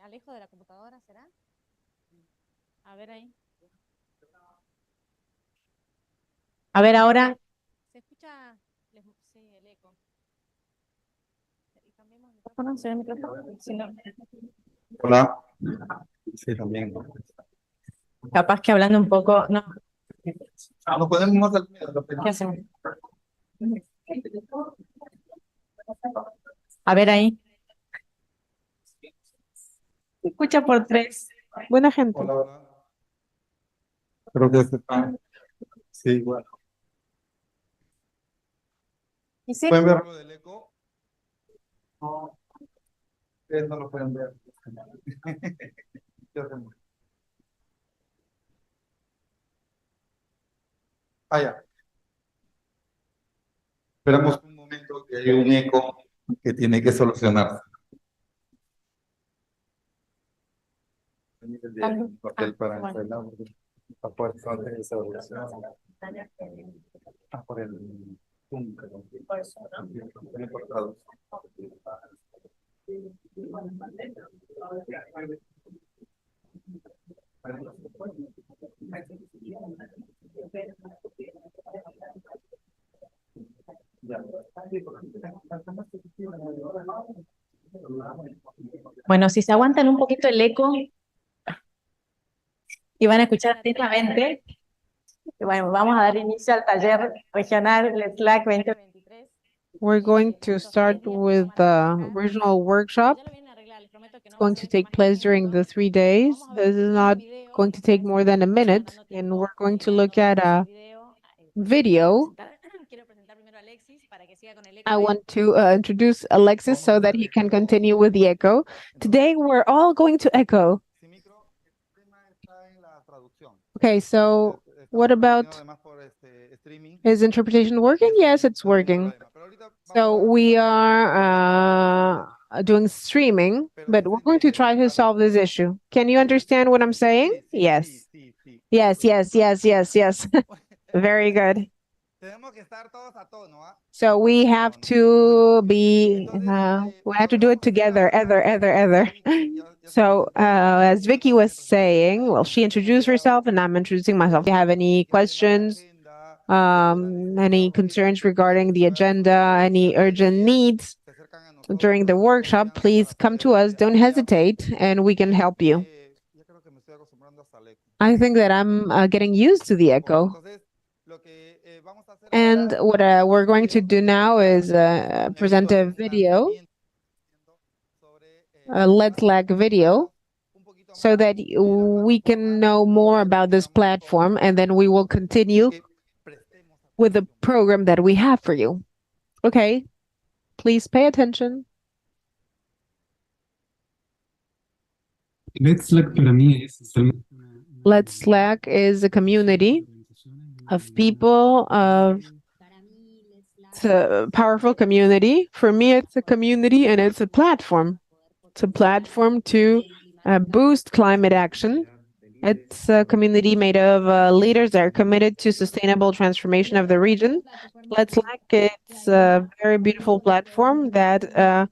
alejo de la computadora, ¿será? A ver ahí. A ver ahora. ¿Se escucha? Sí, el eco. ¿Y cambiamos el micrófono? ¿Se ve el micrófono? Si no. Hola. Sí, también. Capaz que hablando un poco. No, Nos podemos hacer. ¿qué hacemos? A ver ahí. Se escucha por tres. Buena gente. Hola, hola. Creo que está. Sí, igual. ¿Y sí? ¿Pueden ver lo del eco? No, ustedes no lo pueden ver. ¿Qué hacemos? Ah, ya. Esperamos un momento que hay un eco que tiene que solucionarse. Un papel para Bueno. el audio. Para poder hacer esa solución. Ah, por el Zoom, creo. Tiene cortado. Ya. Bueno, si se aguantan un poquito el eco y van a escuchar atentamente, bueno, vamos a dar inicio al taller regional LAC 2023. We're going to start with the regional workshop. It's going to take place during the 3 days. This is not going to take more than a minute, and we're going to look at a video. I want to introduce Alexis so that he can continue with the echo. Today, we're all going to echo. Okay, so what about, is interpretation working? Yes, it's working. So we are doing streaming, but we're going to try to solve this issue. Can you understand what I'm saying? Yes. Yes, yes, yes, yes, yes. Very good. So we have to be, we have to do it together, other. So as Vicky was saying, well, she introduced herself and I'm introducing myself. If you have any questions, any concerns regarding the agenda, any urgent needs during the workshop, please come to us. Don't hesitate, and we can help you. I think that I'm getting used to the echo. And what we're going to do now is present a video, a Let's Lag video, so that we can know more about this platform, and then we will continue with the program that we have for you. Okay, please pay attention. Let's Slack para mí es Let's Slack is a community of people, it's a powerful community. For me, it's a community and it's a platform. It's a platform to boost climate action. It's a community made of leaders that are committed to sustainable transformation of the region. Let's Like it's a very beautiful platform that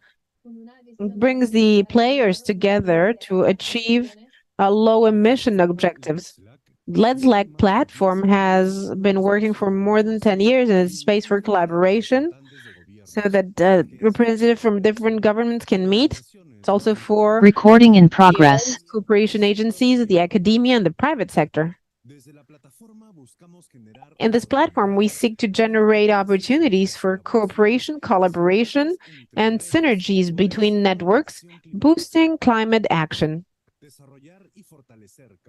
brings the players together to achieve low emission objectives. Let's Like platform has been working for more than 10 years and it's a space for collaboration so that representatives from different governments can meet. It's also for recording in progress. Cooperation agencies, the academia, and the private sector. In this platform, we seek to generate opportunities for cooperation, collaboration, and synergies between networks, boosting climate action.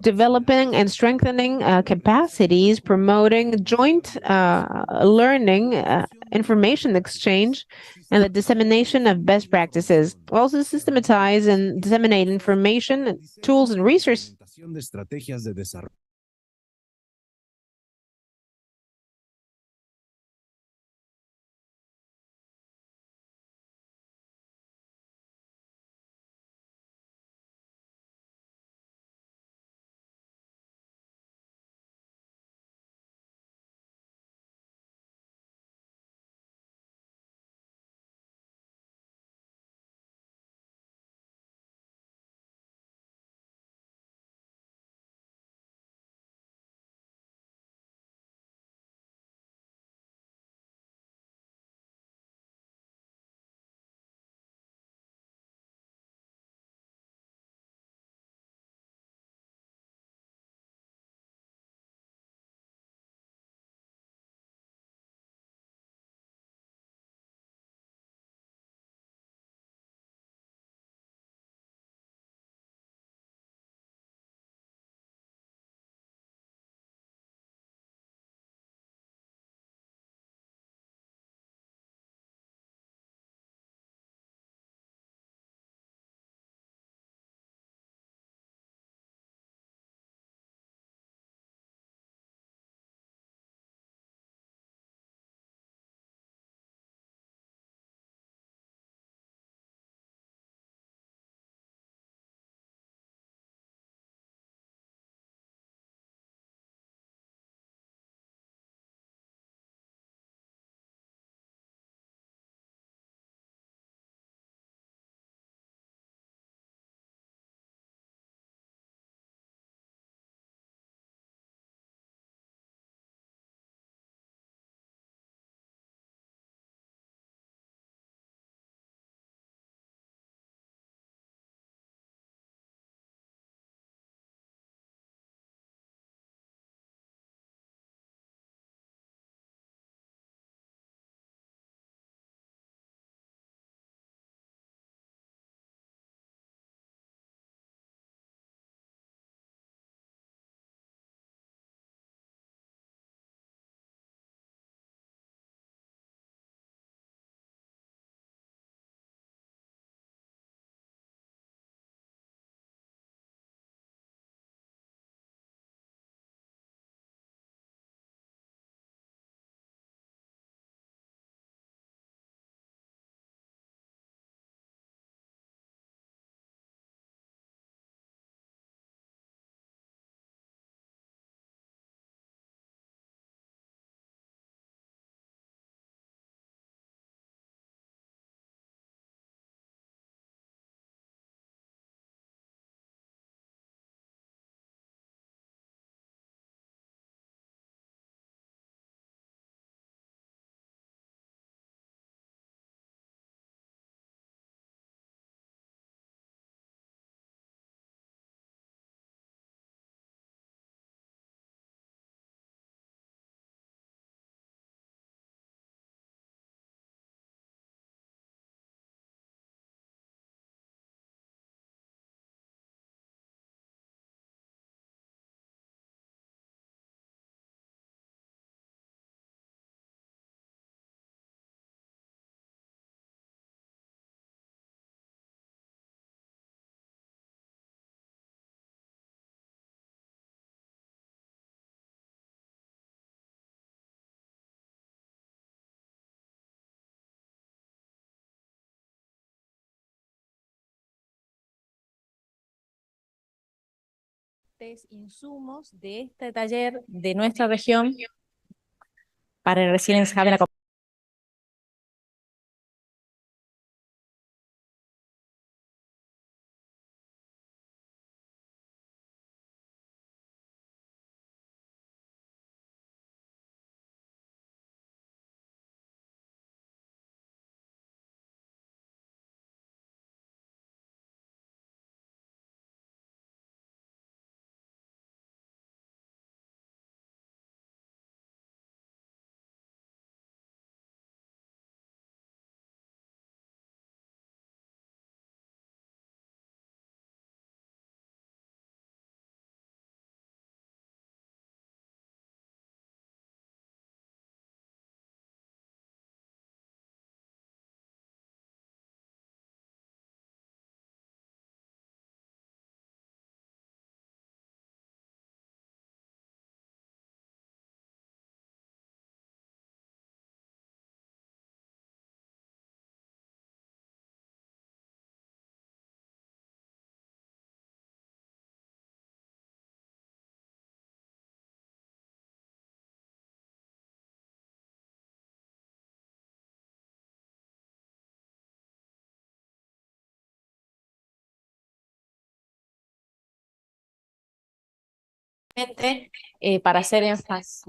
Developing and strengthening capacities, promoting joint learning, information exchange, and the dissemination of best practices. We also systematize and disseminate information, tools, and research insumos de este taller de nuestra región para el Resilience Hub en la para hacer énfasis.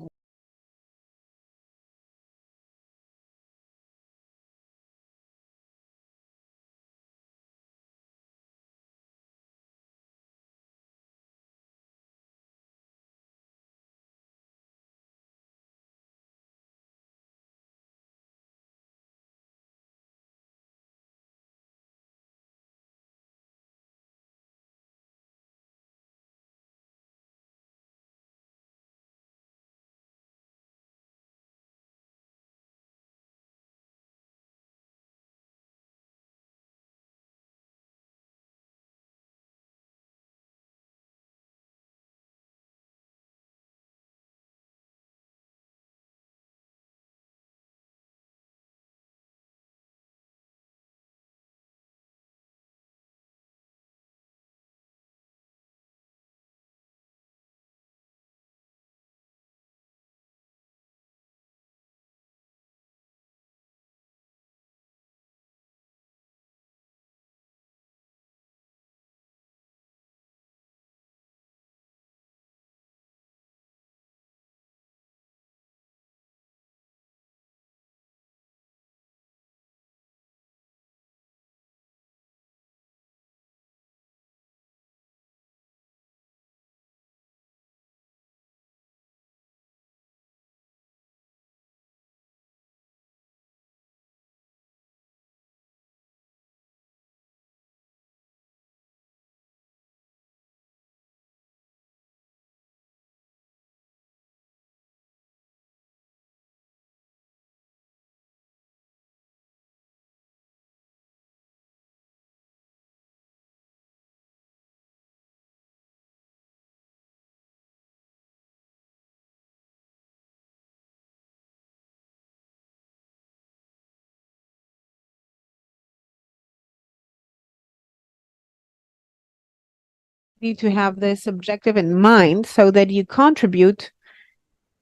Need to have this objective in mind so that you contribute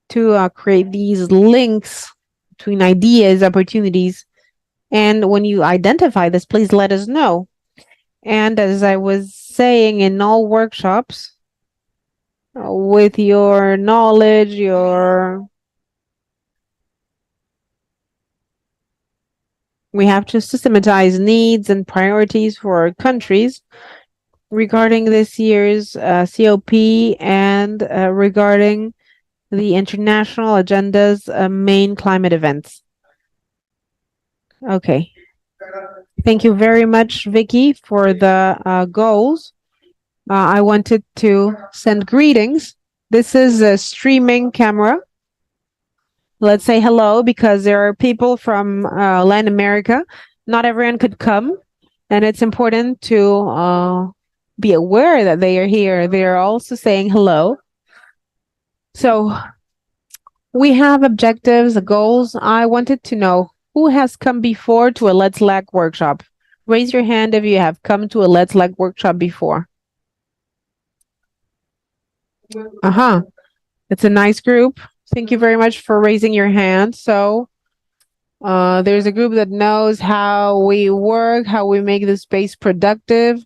to create these links between ideas, opportunities. And when you identify this, please let us know. And as I was saying, in all workshops, with your knowledge, we have to systematize needs and priorities for our countries regarding this year's COP and regarding the international agenda's main climate events. Okay. Thank you very much, Vicky, for the goals. I wanted to send greetings. This is a streaming camera. Let's say hello because there are people from Latin America. Not everyone could come, and it's important to be aware that they are here. They are also saying hello. So we have objectives, goals. I wanted to know who has come before to a Let's LAC workshop. Raise your hand if you have come to a Let's LAC workshop before. It's a nice group. Thank you very much for raising your hand. So there's a group that knows how we work, how we make the space productive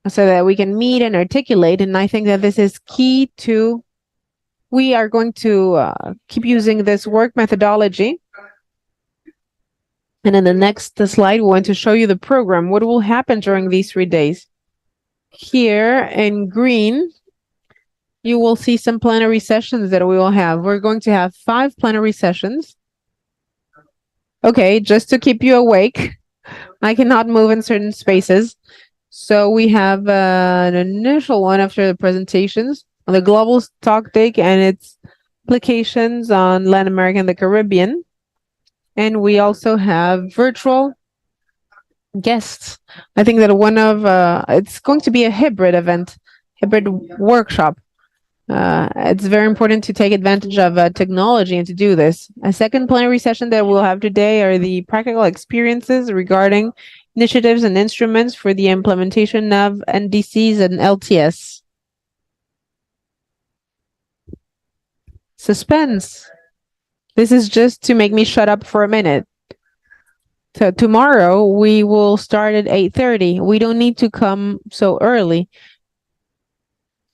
so that we can meet and articulate. And I think that this is key to, we are going to keep using this work methodology. And in the next slide, we want to show you the program. What will happen during these 3 days? Here in green, you will see some plenary sessions that we will have. We're going to have 5 plenary sessions. Okay, just to keep you awake, I cannot move in certain spaces. So we have an initial one after the presentations on the global stocktake and its applications on Latin America and the Caribbean. And we also have virtual guests. I think that it's going to be a hybrid event, hybrid workshop. It's very important to take advantage of technology and to do this. A second plenary session that we'll have today are the practical experiences regarding initiatives and instruments for the implementation of NDCs and LTS. Suspense. This is just to make me shut up for a minute. So tomorrow we will start at 8:30. We don't need to come so early.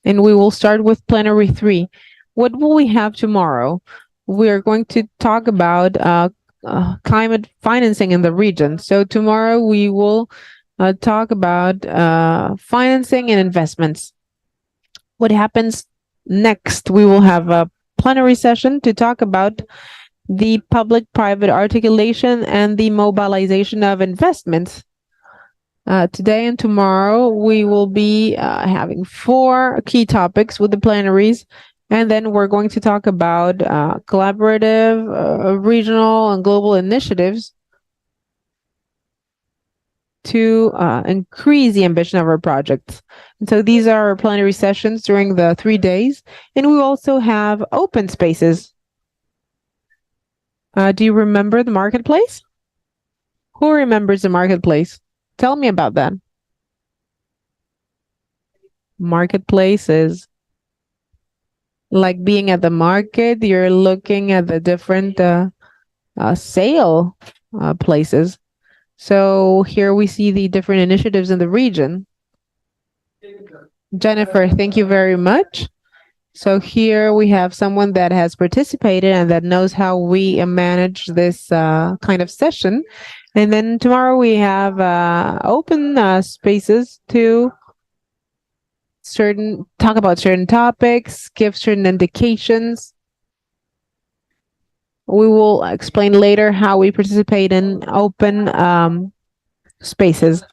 And we will start with plenary 3. What will we have tomorrow? We're going to talk about climate financing in the region. So tomorrow we will talk about financing and investments. What happens next? We will have a plenary session to talk about the public-private articulation and the mobilization of investments. Today and tomorrow, we will be having 4 key topics with the plenaries, and then we're going to talk about collaborative, regional, and global initiatives to increase the ambition of our projects. And so these are our plenary sessions during the 3 days, and we also have open spaces. Do you remember the marketplace? Who remembers the marketplace? Tell me about that. Marketplace is like being at the market. You're looking at the different sale places. So here we see the different initiatives in the region. Jennifer, thank you very much. So here we have someone that has participated and that knows how we manage this kind of session. And then tomorrow we have open spaces to talk about certain topics, give certain indications. We will explain later how we participate in open spaces.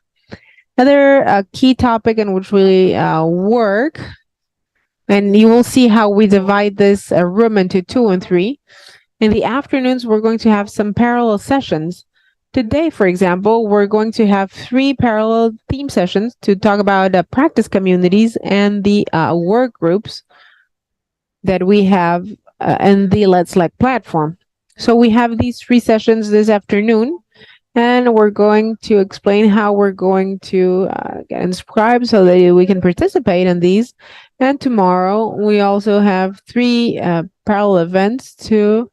Another key topic in which we work, and you will see how we divide this room into 2 and 3. In the afternoons, we're going to have some parallel sessions. Today, for example, we're going to have 3 parallel theme sessions to talk about practice communities and the work groups that we have in the LAC platform. So we have these 3 sessions this afternoon, and we're going to explain how we're going to get inscribed so that we can participate in these. And tomorrow, we also have 3 parallel events to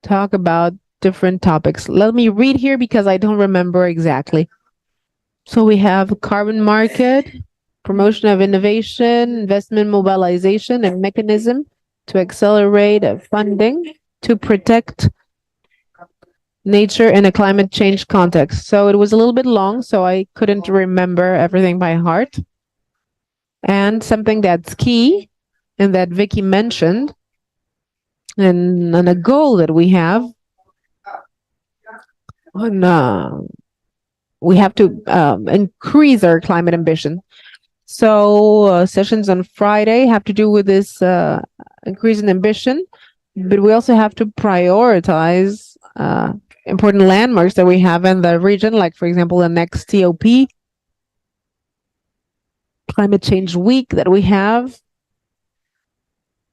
talk about different topics. Let me read here because I don't remember exactly. So we have carbon market, promotion of innovation, investment mobilization, and mechanism to accelerate funding to protect nature in a climate change context. So it was a little bit long, so I couldn't remember everything by heart. And something that's key and that Vicky mentioned, and a goal that we have, we have to increase our climate ambition. So sessions on Friday have to do with this increase in ambition, but we also have to prioritize important landmarks that we have in the region, like, for example, the next TOP, Climate Change Week that we have,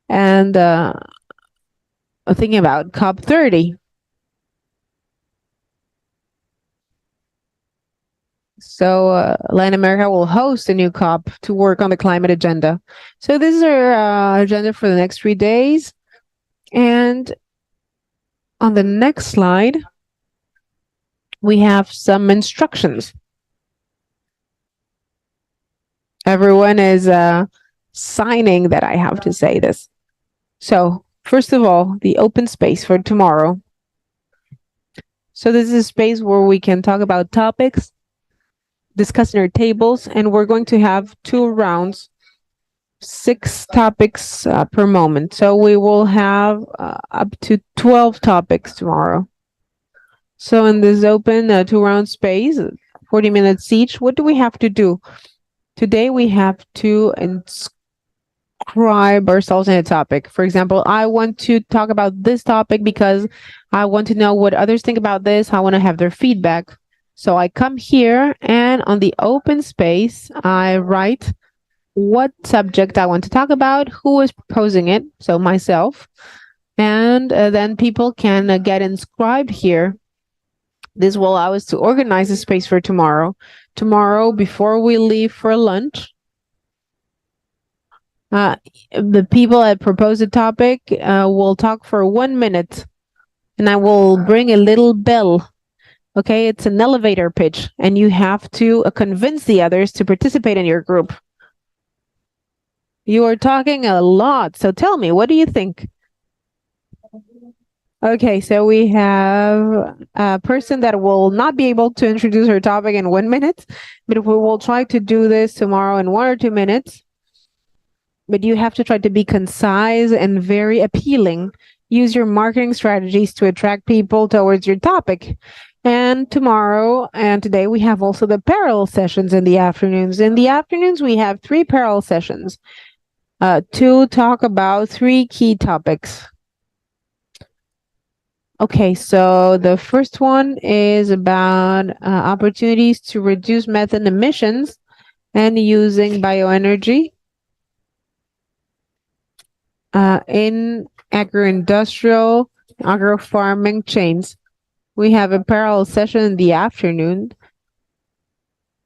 and thinking about COP30. So Latin America will host a new COP to work on the climate agenda. So this is our agenda for the next 3 days. And on the next slide, we have some instructions. Everyone is signing that I have to say this. So first of all, the open space for tomorrow. So this is a space where we can talk about topics, discuss in our tables, and we're going to have 2 rounds, 6 topics per moment. So we will have up to 12 topics tomorrow. So in this open 2-round space, 40 minutes each, what do we have to do? Today we have to inscribe ourselves in a topic. For example, I want to talk about this topic because I want to know what others think about this. I want to have their feedback. So I come here and on the open space, I write what subject I want to talk about, who is proposing it, so myself, and then people can get inscribed here. This will allow us to organize the space for tomorrow. Tomorrow, before we leave for lunch, the people that propose a topic will talk for 1 minute, and I will bring a little bell. Okay, it's an elevator pitch, and you have to convince the others to participate in your group. You are talking a lot, so tell me, what do you think? Okay, so we have a person that will not be able to introduce her topic in 1 minute, but we will try to do this tomorrow in 1 or 2 minutes. But you have to try to be concise and very appealing. Use your marketing strategies to attract people towards your topic. And tomorrow and today, we have also the parallel sessions in the afternoons. In the afternoons, we have 3 parallel sessions to talk about 3 key topics. Okay, so the first one is about opportunities to reduce methane emissions and using bioenergy in agro-industrial, agro-farming chains. We have a parallel session in the afternoon.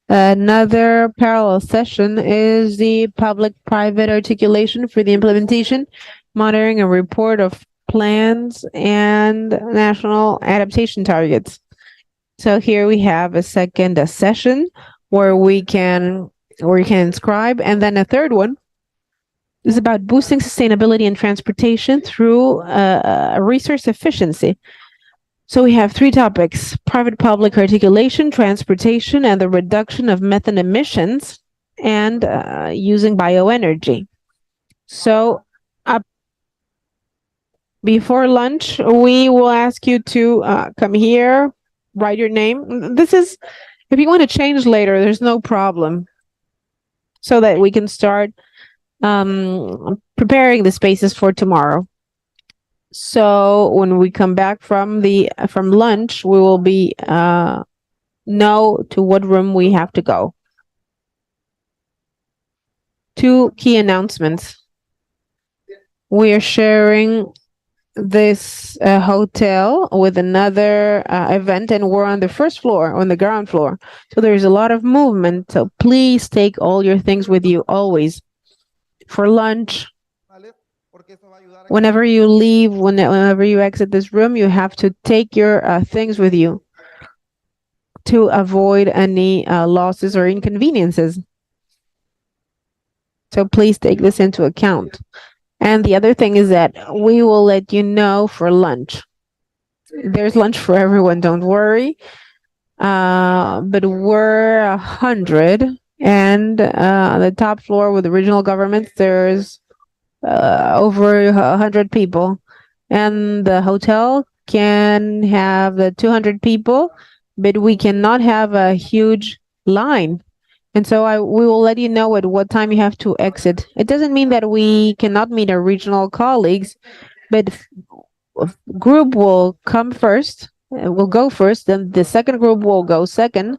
Another parallel session is the public-private articulation for the implementation, monitoring and report of plans and national adaptation targets. So here we have a second session where we can inscribe, and then a third one is about boosting sustainability in transportation through resource efficiency. So we have 3 topics: private-public articulation, transportation, and the reduction of methane emissions, and using bioenergy. So before lunch, we will ask you to come here, write your name. This is, if you want to change later, there's no problem, so that we can start preparing the spaces for tomorrow. So when we come back from lunch, we will be know to what room we have to go. 2 key announcements. We are sharing this hotel with another event, and we're on the first floor, on the ground floor. So there's a lot of movement. So please take all your things with you always. For lunch, whenever you leave, whenever you exit this room, you have to take your things with you to avoid any losses or inconveniences. So please take this into account. And the other thing is that we will let you know for lunch. There's lunch for everyone, don't worry. But we're 100, and the top floor with the regional governments, there's over 100 people, and the hotel can have the 200 people, but we cannot have a huge line. And so we will let you know at what time you have to exit. It doesn't mean that we cannot meet our regional colleagues, but group will come first, will go first, then the second group will go second,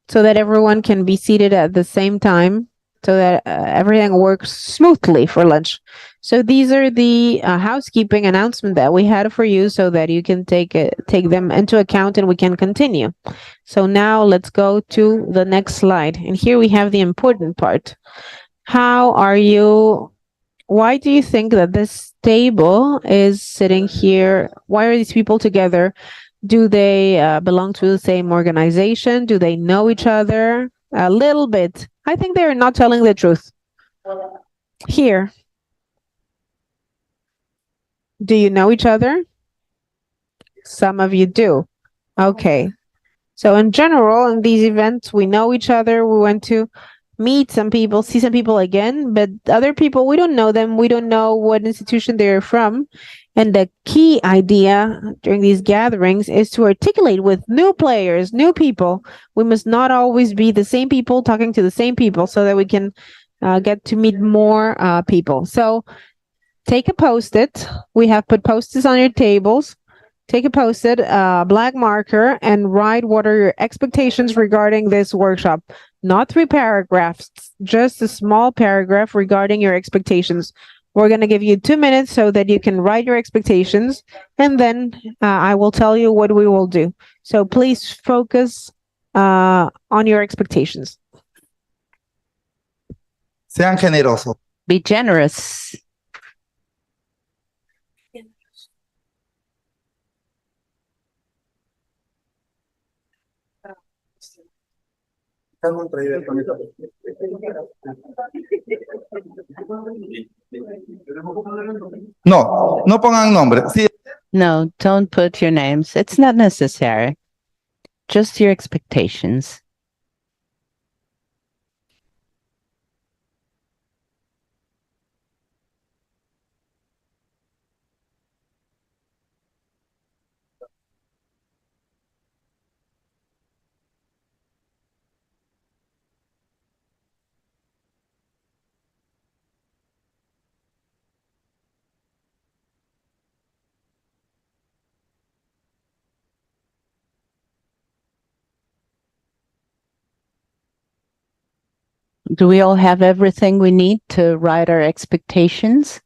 so that everyone can be seated at the same time. so that everything works smoothly for lunch. So these are the housekeeping announcement that we had for you so that you can take them into account and we can continue. So now let's go to the next slide. And here we have the important part. How are you? Why do you think that this table is sitting here? Why are these people together? Do they belong to the same organization? Do they know each other? A little bit. I think they're not telling the truth. Here. Do you know each other? Some of you do. Okay. So in general, in these events, we know each other. We went to meet some people, see some people again, but other people, we don't know them. We don't know what institution they're from. And the key idea during these gatherings is to articulate with new players, new people. We must not always be the same people talking to the same people so that we can get to meet more people. So take a Post-it. We have put Post-its on your tables. Take a Post-it, black marker, and write what are your expectations regarding this workshop. Not 3 paragraphs, just a small paragraph regarding your expectations. We're going to give you 2 minutes so that you can write your expectations, and then I will tell you what we will do. So please focus on your expectations. Sean generosos. Be generous. No, no pongan nombre. Sí. No, don't put your names. It's not necessary. Just your expectations. Do we all have everything we need to write our expectations?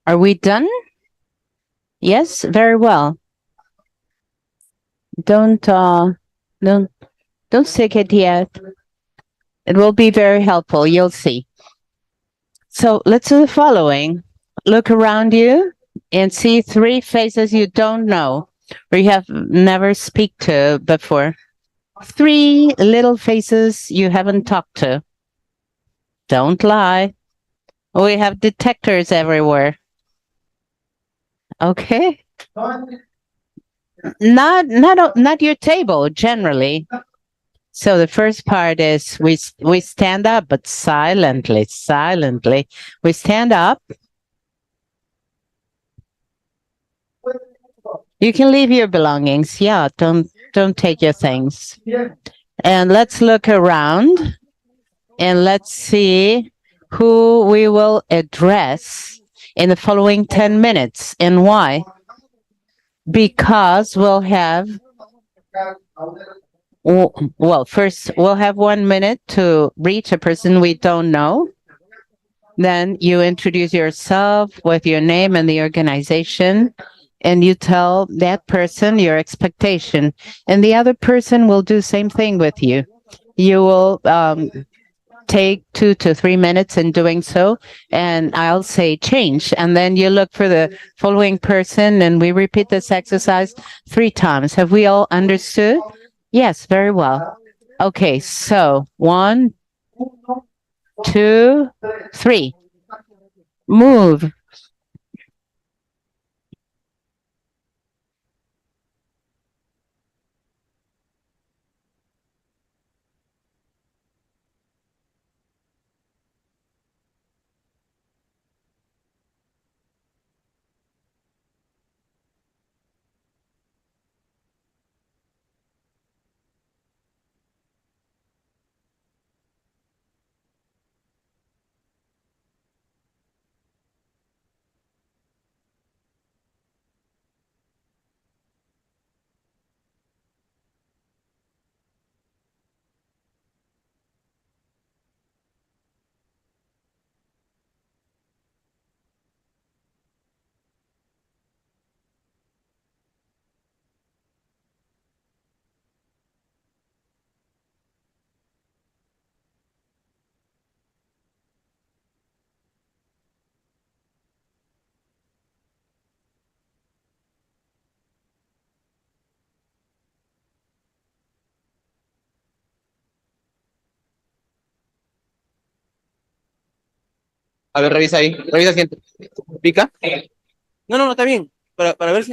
Are we done? Yes, very well. Don't stick it yet. It will be very helpful. You'll see. So let's do the following. Look around you and see 3 faces you don't know or you have never speak to before. 3 little faces you haven't talked to. Don't lie. We have detectors everywhere. Okay. Not your table generally. So the first part is we stand up, but silently. We stand up. You can leave your belongings. Yeah, don't take your things. And let's look around and let's see who we will address in the following 10 minutes and why. Because we'll have, well, first we'll have 1 minute to reach a person we don't know. Then you introduce yourself with your name and the organization, and you tell that person your expectation. And the other person will do the same thing with you. You will take 2 to 3 minutes in doing so, and I'll say change, and then you look for the following person, and we repeat this exercise 3 times. Have we all understood? Yes, very well. Okay, so 1, 2, 3. Move. A ver, revisa ahí. Revisa si pica. No, no, no, está bien. Para ver si.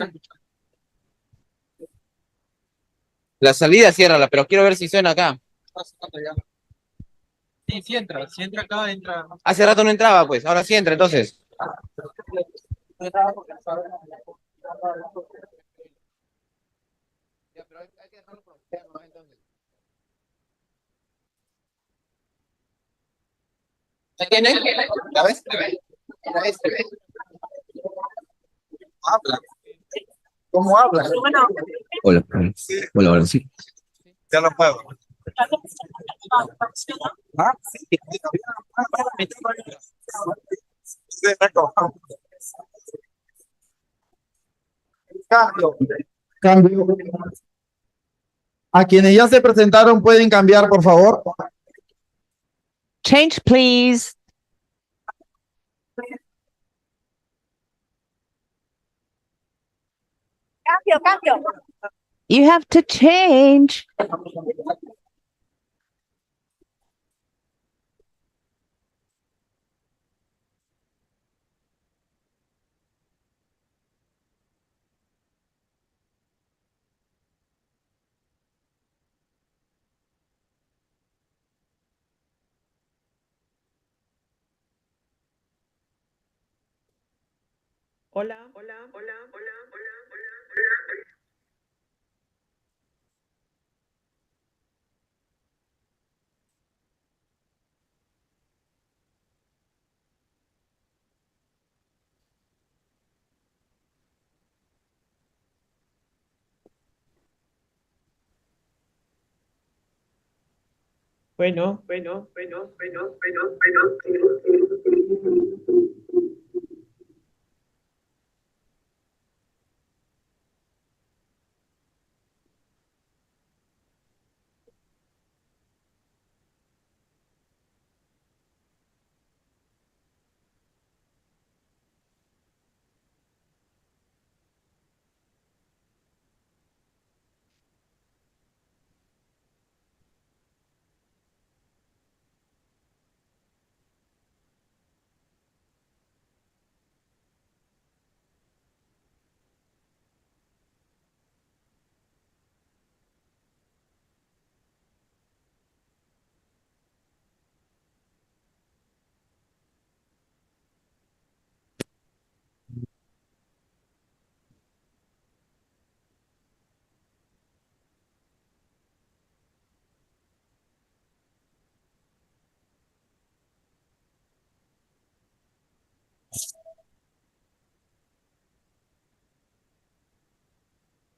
La salida ciérrala, pero quiero ver si suena acá. Sí, sí entra. Si entra acá, entra. Hace rato no entraba, pues. Ahora sí entra, entonces. Ya, pero hay que dejarlo por externo, entonces. ¿Ya tiene? ¿La ves? ¿La ves? Habla. ¿Cómo habla? Hola, hola, hola, sí. Ya lo puedo. Ah, sí. Sí, exacto. Cambio. Cambio. A quienes ya se presentaron pueden cambiar, por favor. Change, please. Cambio, cambio. You have to change. Hola, hola, hola, hola, hola. Bueno, bueno, bueno, bueno, bueno, bueno.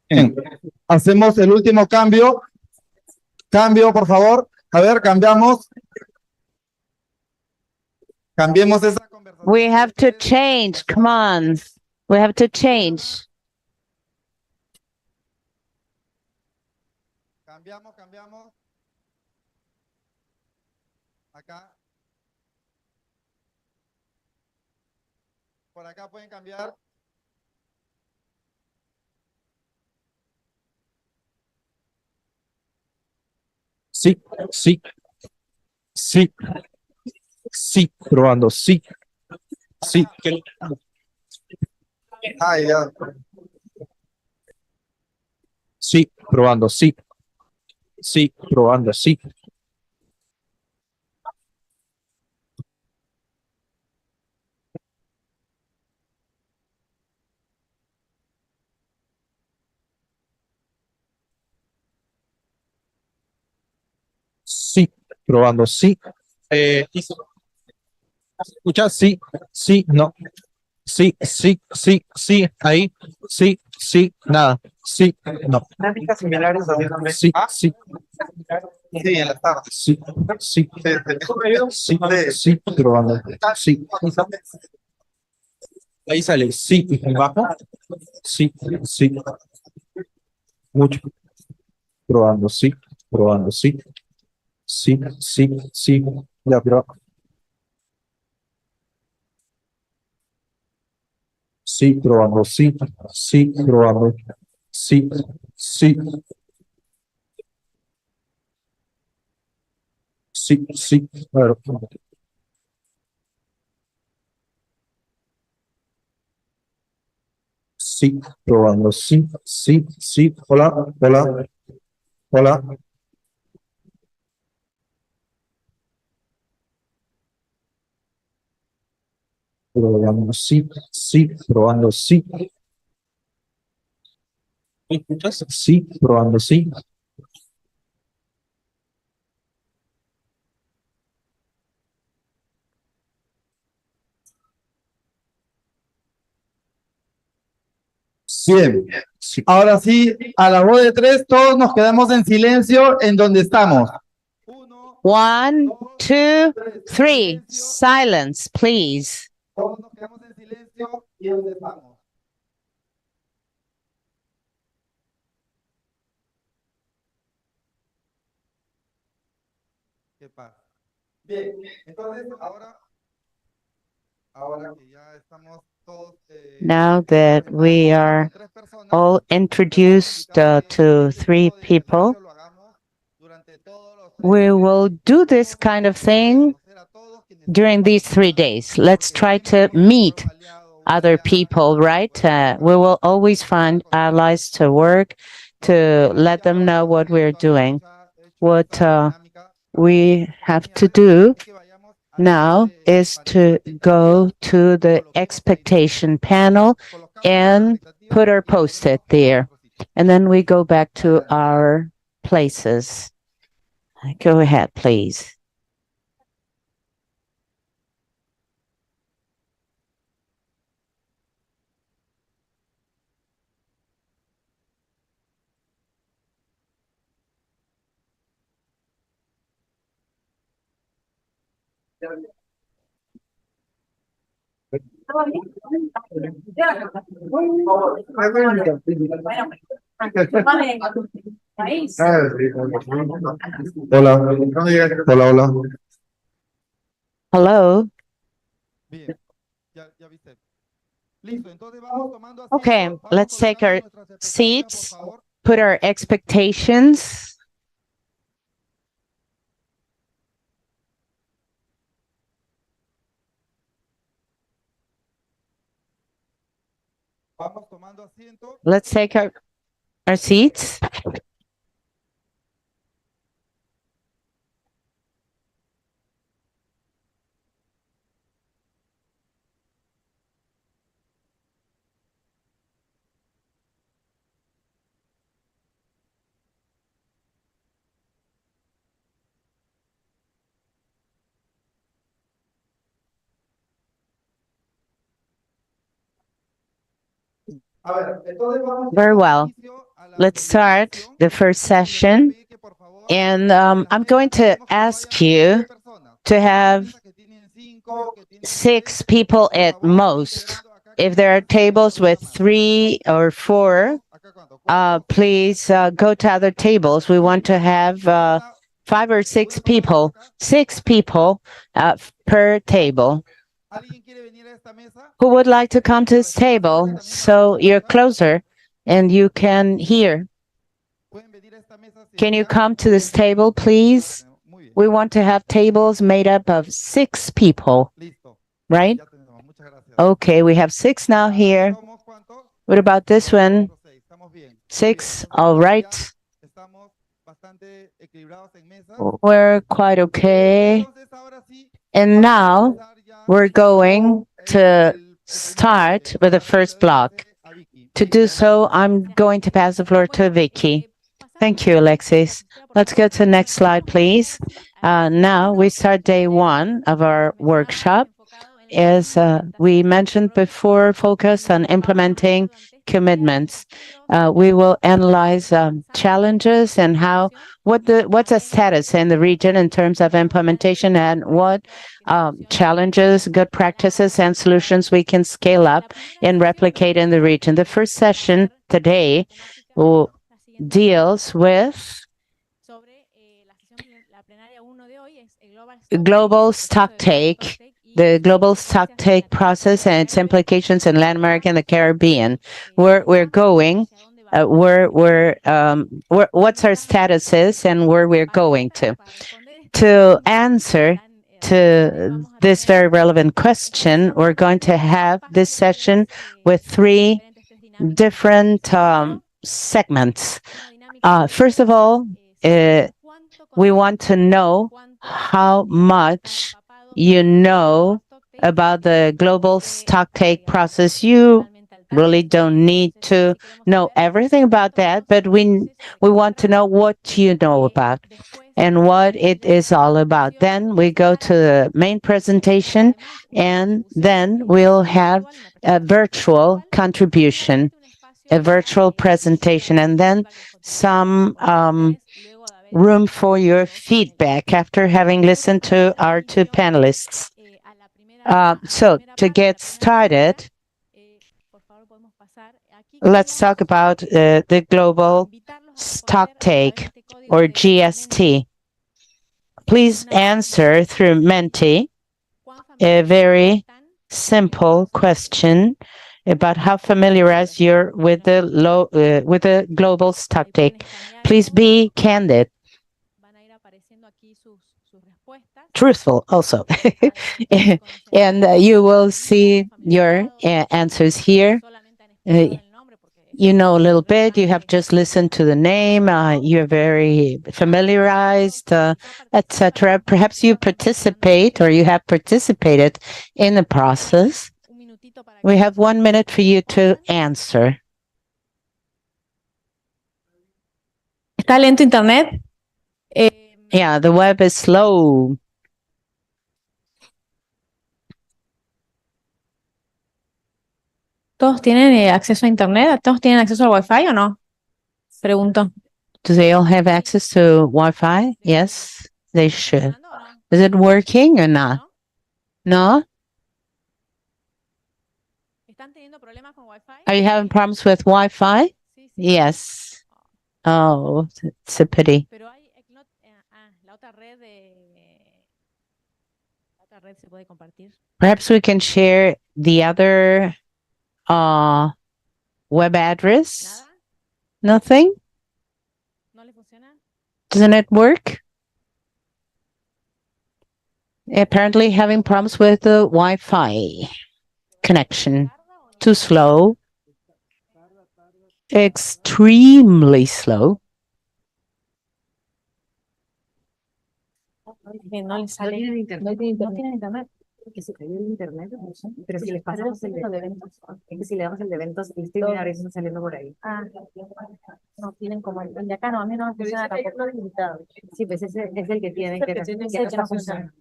Bien. Hacemos el último cambio. Cambio, por favor. A ver, cambiamos. Cambiemos esa conversación. We have to change. Come on. We have to change. Cambiamos. Acá. Por acá pueden cambiar. Sí, sí, sí, sí, probando, sí, sí, Ah, ya. sí, probando, sí, sí, probando, sí, sí, probando, sí. Escucha, sí, sí, no, sí, sí, sí, sí, ahí, sí, sí, nada, sí, no, Dinámicas similares a sí, sí, Sí, en la tarde. sí, sí, sí, sí, probando, sí. Ahí sale, sí, y bajo, sí, sí, mucho, probando, sí, sí, sí, sí, ya, pero sí, probando, sí, sí, probando, sí, sí, sí, sí, a ver, sí, probando, sí, sí, sí, hola, hola, hola, probando, sí, sí, probando, sí, ¿me escuchas? Sí, probando, sí, Bien. sí, Ahora sí, a la voz de tres, todos nos quedamos en silencio en donde estamos. 1, 1, 2, 3. Silencio. Silence, please. Todos nos quedamos en silencio y donde estamos. ¿Qué pasa? Bien, entonces ahora que ya estamos todos Now that we are tres personas, all introduced to three people, lo hagamos durante todos los we will do this kind of thing during these 3 days. Let's try to meet other people, right? We will always find allies to work, to let them know what we're doing. What we have to do now is to go to the expectation panel and put our post-it there. And then we go back to our places. Go ahead, please. hola, hola, hola, Hello. Bien, ya viste. Listo, entonces vamos tomando asiento. Okay, Vamos let's take colocando our nuestras expectativas, seats, por favor. put our expectations. Vamos tomando asiento. Let's take our seats. A ver, entonces vamos Very a dar well. inicio a la Let's primera start sesión. the first Les voy a session. pedir que, por favor, And en la I'm mesa going to tenemos que no ask haya más de you 6 personas. to Las have mesas que tienen 5, que tienen 6 3, people por at favor, vayan most. integrando acá que If there are sean 5 tables with personas más. 3 or 4, ¿Acá cuánto? 4. please go to other tables. We want to have Una 5 or 6 people, 6 people per table. ¿Alguien quiere venir a esta mesa? Who would like to come to this table so you're closer and you can hear? ¿Pueden venir a esta mesa? Si Can you desean? come to this table, please? Muy bien. We want to have tables made up of 6 people, Listo. right? Ya tenemos. Muchas gracias. Okay, we have 6 now here. ¿Somos cuántos? What about this one? Nosotros 6. Estamos bien. Muy 6, bien. Entonces, all creo que right. ya estamos bastante equilibrados en mesas. We're quite okay. Entonces, ahora sí, And vamos a now empezar ya we're going to el start with the para first ceder block. pase a Vicky. To do so, I'm going to pass the floor to Vicky. Thank you, Alexis. Let's go to the next slide, please. Now we start day 1 of our workshop. As we mentioned before, focus on implementing commitments. We will analyze challenges and what's the status in the region in terms of implementation and what challenges, good practices, and solutions we can scale up and replicate in the region. The first session today deals with global stocktake, the global stocktake process and its implications in Latin America and the Caribbean. Where we're going, what's our status is and where we're going to. To answer to this very relevant question, we're going to have this session with 3 different segments. First of all, we want to know how much you know about the global stocktake process. You really don't need to know everything about that, but we want to know what you know about and what it is all about. Then we go to the main presentation, and then we'll have a virtual contribution, a virtual presentation, and then some room for your feedback after having listened to our 2 panelists. So to get started, let's talk about the global stocktake or GST. Please answer through Menti a very simple question about how familiarized you're with the global stocktake. Please be candid. Truthful also. And you will see your answers here. You know a little bit, you have just listened to the name, you're very familiarized, etc. Perhaps you participate or you have participated in the process. We have 1 minute for you to answer. ¿Está lento internet? Yeah, the web is slow. ¿Todos tienen acceso a internet? ¿Todos tienen acceso al Wi-Fi o no? Pregunto. Do they all have access to Wi-Fi? Yes, they should. Is it working or not? No? Are you having problems with Wi-Fi? Yes. Oh, it's a pity. Perhaps we can share the other web address. Nothing? Doesn't it work? Apparently having problems with the Wi-Fi connection. Too slow. Extremely slow. No les sale. No tienen internet. Que se cayó el internet, pero si les pasamos el de eventos, es que si le damos el de eventos, el streaming ahora está saliendo por ahí. No tienen como el de acá, no, a mí no me funciona tampoco. Sí, pues ese es el que tienen que no funciona.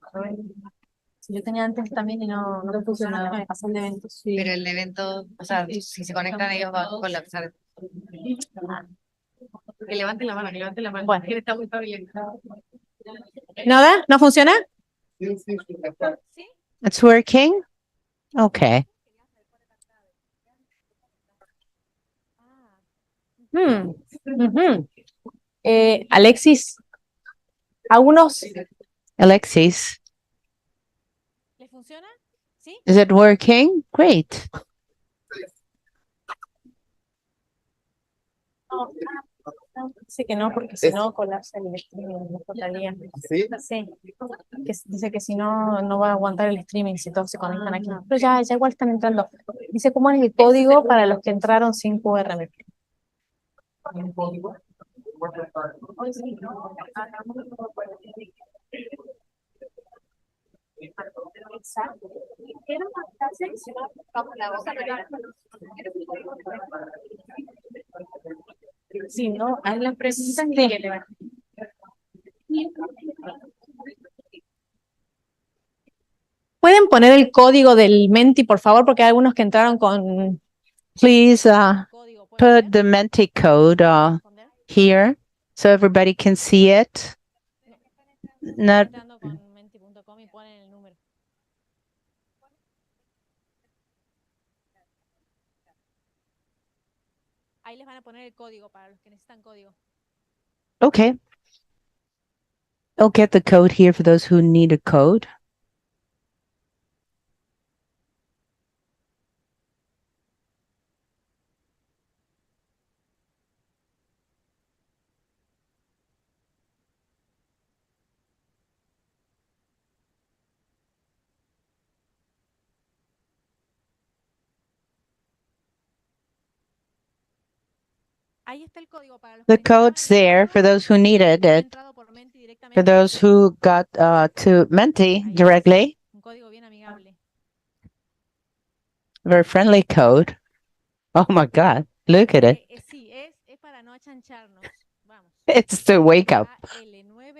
Si yo tenía antes también y no funcionaba, me pasó el de eventos. Pero el de evento, o sea, si se conectan ellos va a colapsar. Que levanten la mano, que levanten la mano. Bueno. Está muy bien. ¿Nada? ¿No funciona? Sí. It's working? Okay. Alexis, Algunos, Alexis, ¿les funciona? ¿Sí? is it working? Great. Dice que no, porque si no colapsa el streaming, no totalía. ¿Sí? Sí, que dice que si no, no va a aguantar el streaming si todos se conectan aquí. Pero ya igual están entrando. Dice cómo es el código para los que entraron sin QRM. Sí, no, hay las preguntas que le van. ¿Pueden poner el código del Menti, por favor? Porque hay algunos que entraron con Please código. put the Menti code here so everybody can see it. Not Entrando con menti.com y ponen el número. Ahí les van a poner el código para los que necesitan código. okay. I'll get the code here for those who need a code. Ahí está el código para los The que code's there for those who needed han it. entrado por Menti directamente. For those who got to Menti Ahí directly, un código bien amigable. very friendly code. Oh my God, look at it. Sí, es para no achancharnos. Vamos. It's to wake up.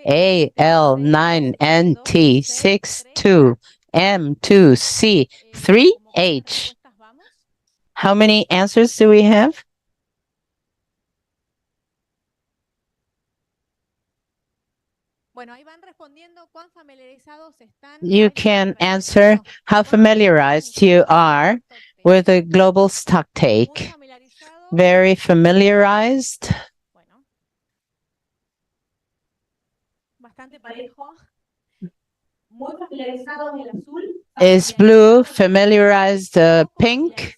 AL9NT62M2C3H. How many answers do we have? Bueno, ahí van respondiendo cuán familiarizados están. You can answer how familiarized you are with the global stock take. Very familiarized. Bueno. Bastante parejo. Muy familiarizados el azul. Is blue familiarized pink?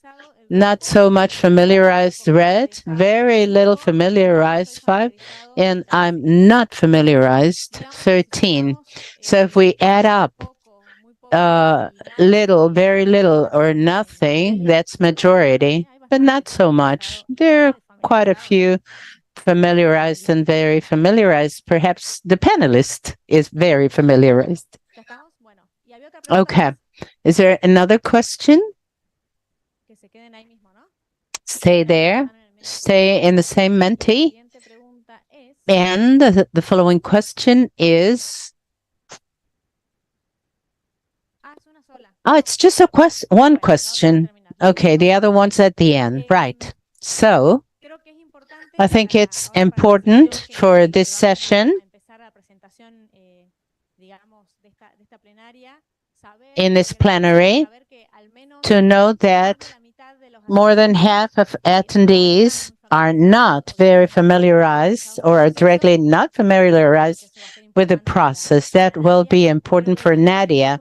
Not so much familiarized red, very little familiarized 5, and I'm not familiarized 13. So if we add up little, very little, or nothing, that's majority, but not so much. There are quite a few familiarized and very familiarized. Perhaps the panelist is very familiarized. Okay. Is there another question? Stay there. Stay in the same Menti. And the following question is... Oh, it's just a one question. Okay, the other one's at the end. Right. So, I think it's important for this session, in this plenary, to know that more than half of attendees are not very familiarized or are directly not familiarized with the process. That will be important for Nadia.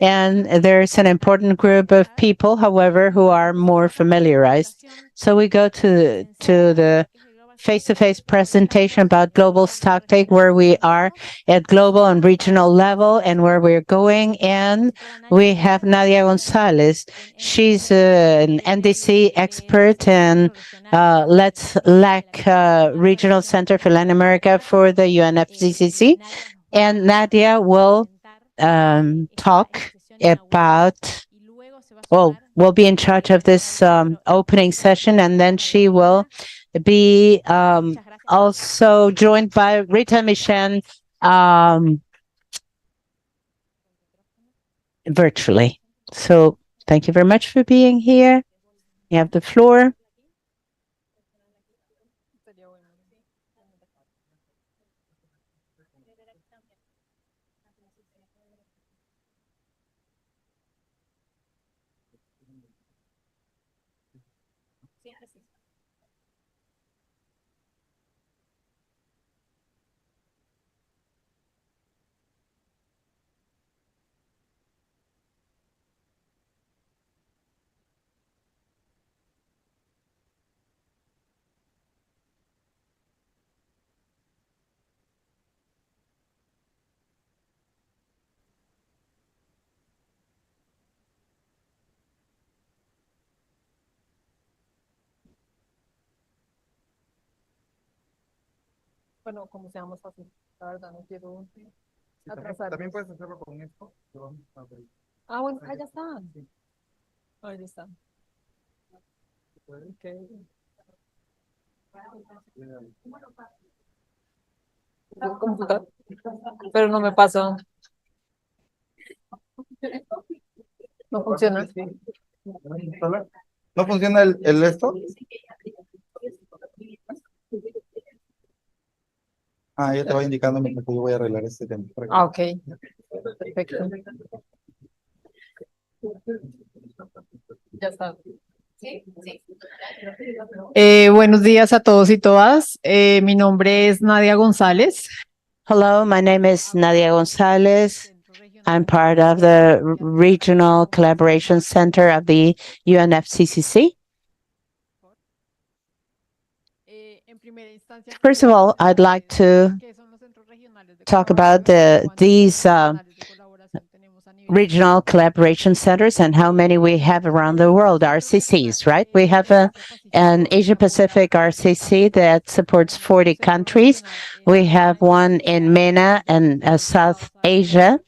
And there's an important group of people, however, who are more familiarized. So we go to the face-to-face presentation about global stock take, where we are at global and regional level and where we're going. And we have Nadia Gonzalez. She's an NDC expert and LAC Regional Center for Latin America for the UNFCCC. And Nadia will talk about, well, will be in charge of this opening session, and then she will be also joined by Rita Michel virtually. So thank you very much for being here. You have the floor. Bueno, como sea más fácil. La verdad, no quiero Sí, también, atrasarnos. también puedes hacerlo con esto. Ah, bueno, ya está. Ah, ya está. Ok. Computador. Pero no me pasó. No funciona. ¿Hola? ¿No funciona el esto? Ah, ya te va indicando mientras que yo voy a arreglar este tema. Ah, ok. Perfecto. Ya está. Buenos días a todos y todas. Mi nombre es Nadia González. Hello, my name is Nadia Gonzalez. I'm part of the Regional Collaboration Center of the UNFCCC. First of all, I'd like to talk about these regional collaboration centers and how many we have around the world, RCCs, right? We have an Asia Pacific RCC that supports 40 countries. We have one in MENA and South Asia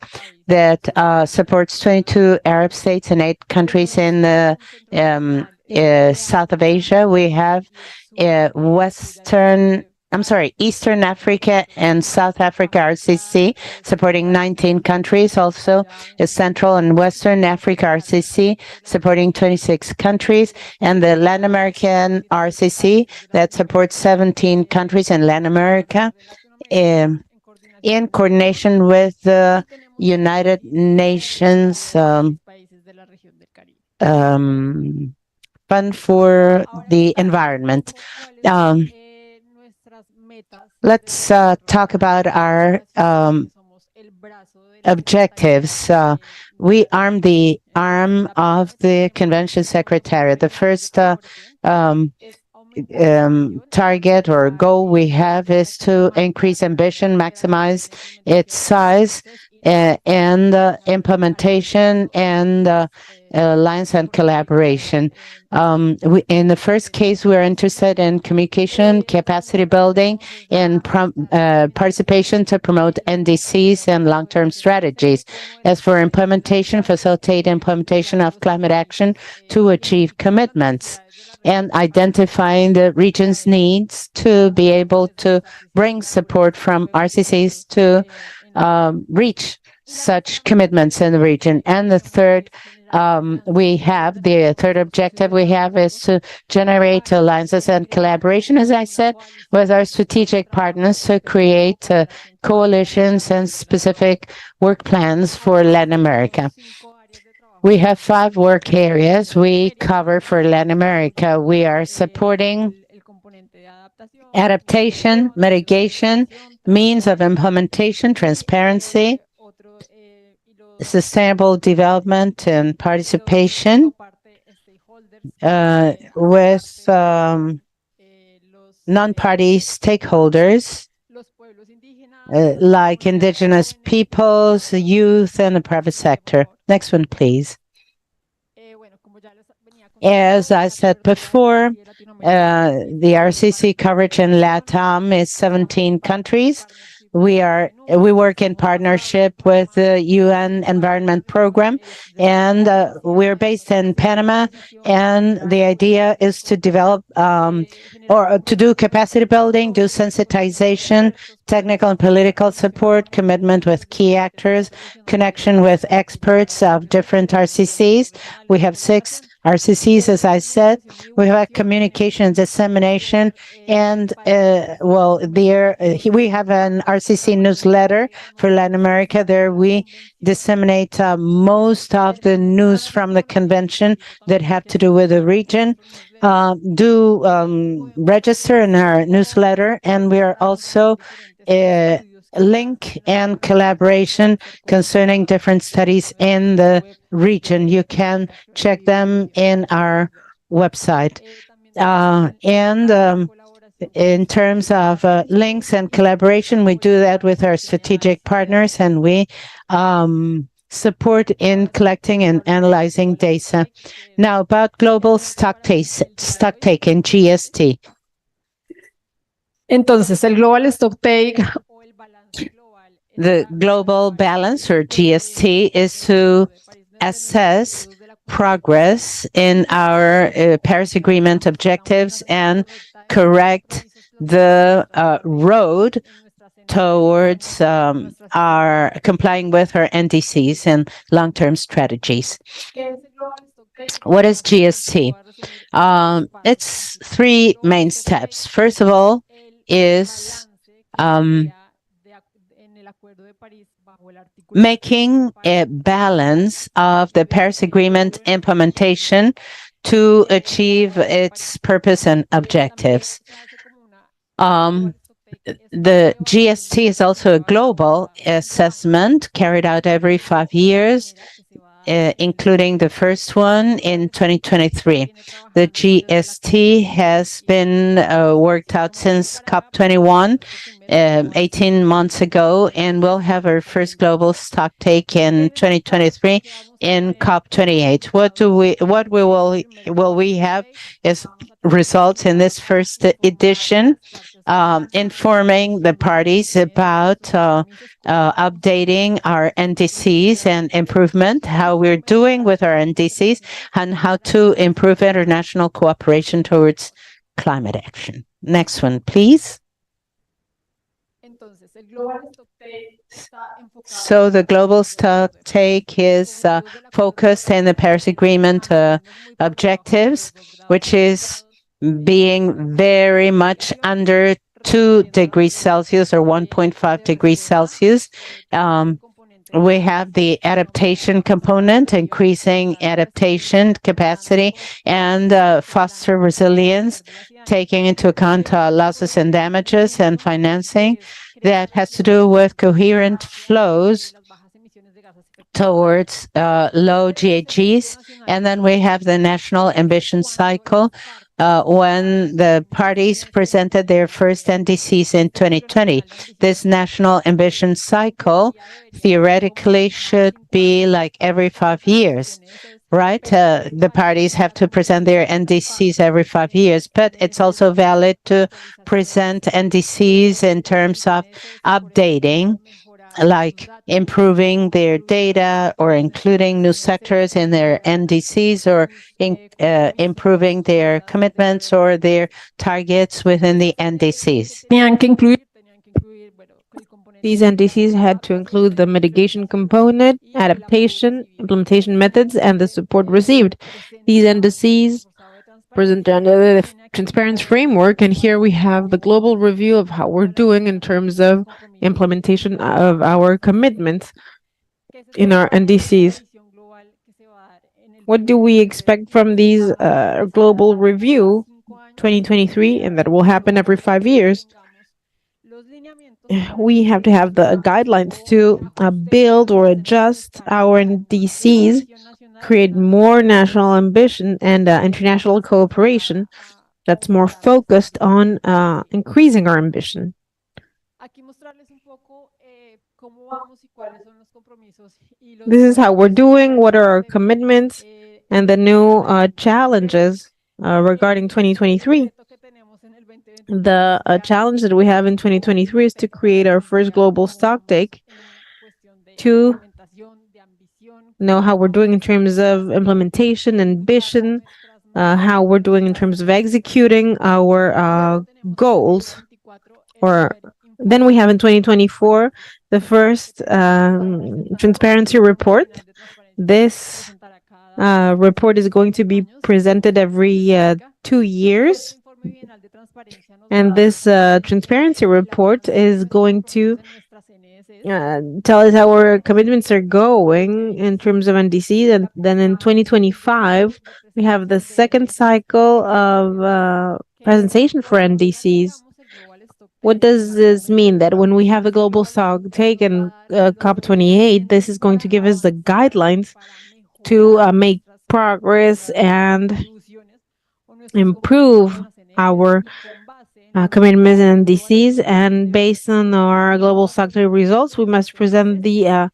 that supports 22 Arab states and 8 countries in the south of Asia. We have Eastern Africa and South Africa RCC supporting 19 countries. Also, Central and Western Africa RCC supporting 26 countries, and the Latin American RCC that supports 17 countries in Latin America. In coordination with the United Nations Fund for the Environment. Let's talk about our objectives. We arm the arm of the Convention Secretariat. The first target or goal we have is to increase ambition, maximize its size, and implementation and alliance and collaboration. In the first case, we're interested in communication, capacity building, and participation to promote NDCs and long-term strategies. As for implementation, facilitate implementation of climate action to achieve commitments, and identifying the region's needs to be able to bring support from RCCs to reach such commitments in the region. And the third objective we have is to generate alliances and collaboration, as I said, with our strategic partners to create coalitions and specific work plans for Latin America. We have 5 work areas we cover for Latin America. We are supporting adaptation, mitigation, means of implementation, transparency, sustainable development, and participation with non-party stakeholders like indigenous peoples, youth, and the private sector. Next one, please. As I said before, the RCC coverage in LATAM is 17 countries. We work in partnership with the UN Environment Program, and we're based in Panama. And the idea is to develop or to do capacity building, do sensitization, technical and political support, commitment with key actors, connection with experts of different RCCs. We have 6 RCCs, as I said. We have communication and dissemination, and we have an RCC newsletter for Latin America. There we disseminate most of the news from the convention that have to do with the region. Register in our newsletter, and we are also link and collaboration concerning different studies in the region. You can check them in our website. In terms of links and collaboration, we do that with our strategic partners, and we support in collecting and analyzing data. Now, about global stocktake in GST. Entonces, el Global Stocktake The global balance, or GST, is to assess progress in our Paris Agreement objectives and correct the road towards our complying with our NDCs and long-term strategies. What is GST? It's three main steps. First of all is making a balance of the Paris Agreement implementation to achieve its purpose and objectives. The GST is also a global assessment carried out every 5 years, including the first one in 2023. The GST has been worked out since COP21 18 months ago, and we'll have our first global stock take in 2023 in COP28. What will we have is results in this first edition, informing the parties about updating our NDCs and improvement, how we're doing with our NDCs, and how to improve international cooperation towards climate action. Next one, please. So the global stock take is focused in the Paris Agreement objectives, which is being very much under 2 degrees Celsius or 1.5 degrees Celsius. We have the adaptation component, increasing adaptation capacity and foster resilience, taking into account losses and damages and financing. That has to do with coherent flows towards low GHGs. And then we have the national ambition cycle, when the parties presented their first NDCs in 2020. This national ambition cycle theoretically should be like every 5 years, right? The parties have to present their NDCs every 5 years, but it's also valid to present NDCs in terms of updating, like improving their data or including new sectors in their NDCs, or improving their commitments or their targets within the NDCs. These NDCs had to include the mitigation component, adaptation, implementation methods, and the support received. These NDCs present under the transparency framework, and here we have the global review of how we're doing in terms of implementation of our commitments in our NDCs. What do we expect from these global review 2023, and that will happen every 5 years? We have to have the guidelines to build or adjust our NDCs, create more national ambition and international cooperation that's more focused on increasing our ambition. This is how we're doing, what are our commitments, and the new challenges regarding 2023. The challenge that we have in 2023 is to create our first global stock take, to know how we're doing in terms of implementation, ambition, how we're doing in terms of executing our goals. Or then we have in 2024 the first transparency report. This report is going to be presented every 2 years. And this transparency report is going to tell us how our commitments are going in terms of NDCs. And then in 2025, we have the second cycle of presentation for NDCs. What does this mean? That when we have a global stock take in COP28, this is going to give us the guidelines to make progress and improve our commitments and NDCs. And based on our global stock take results, we must present the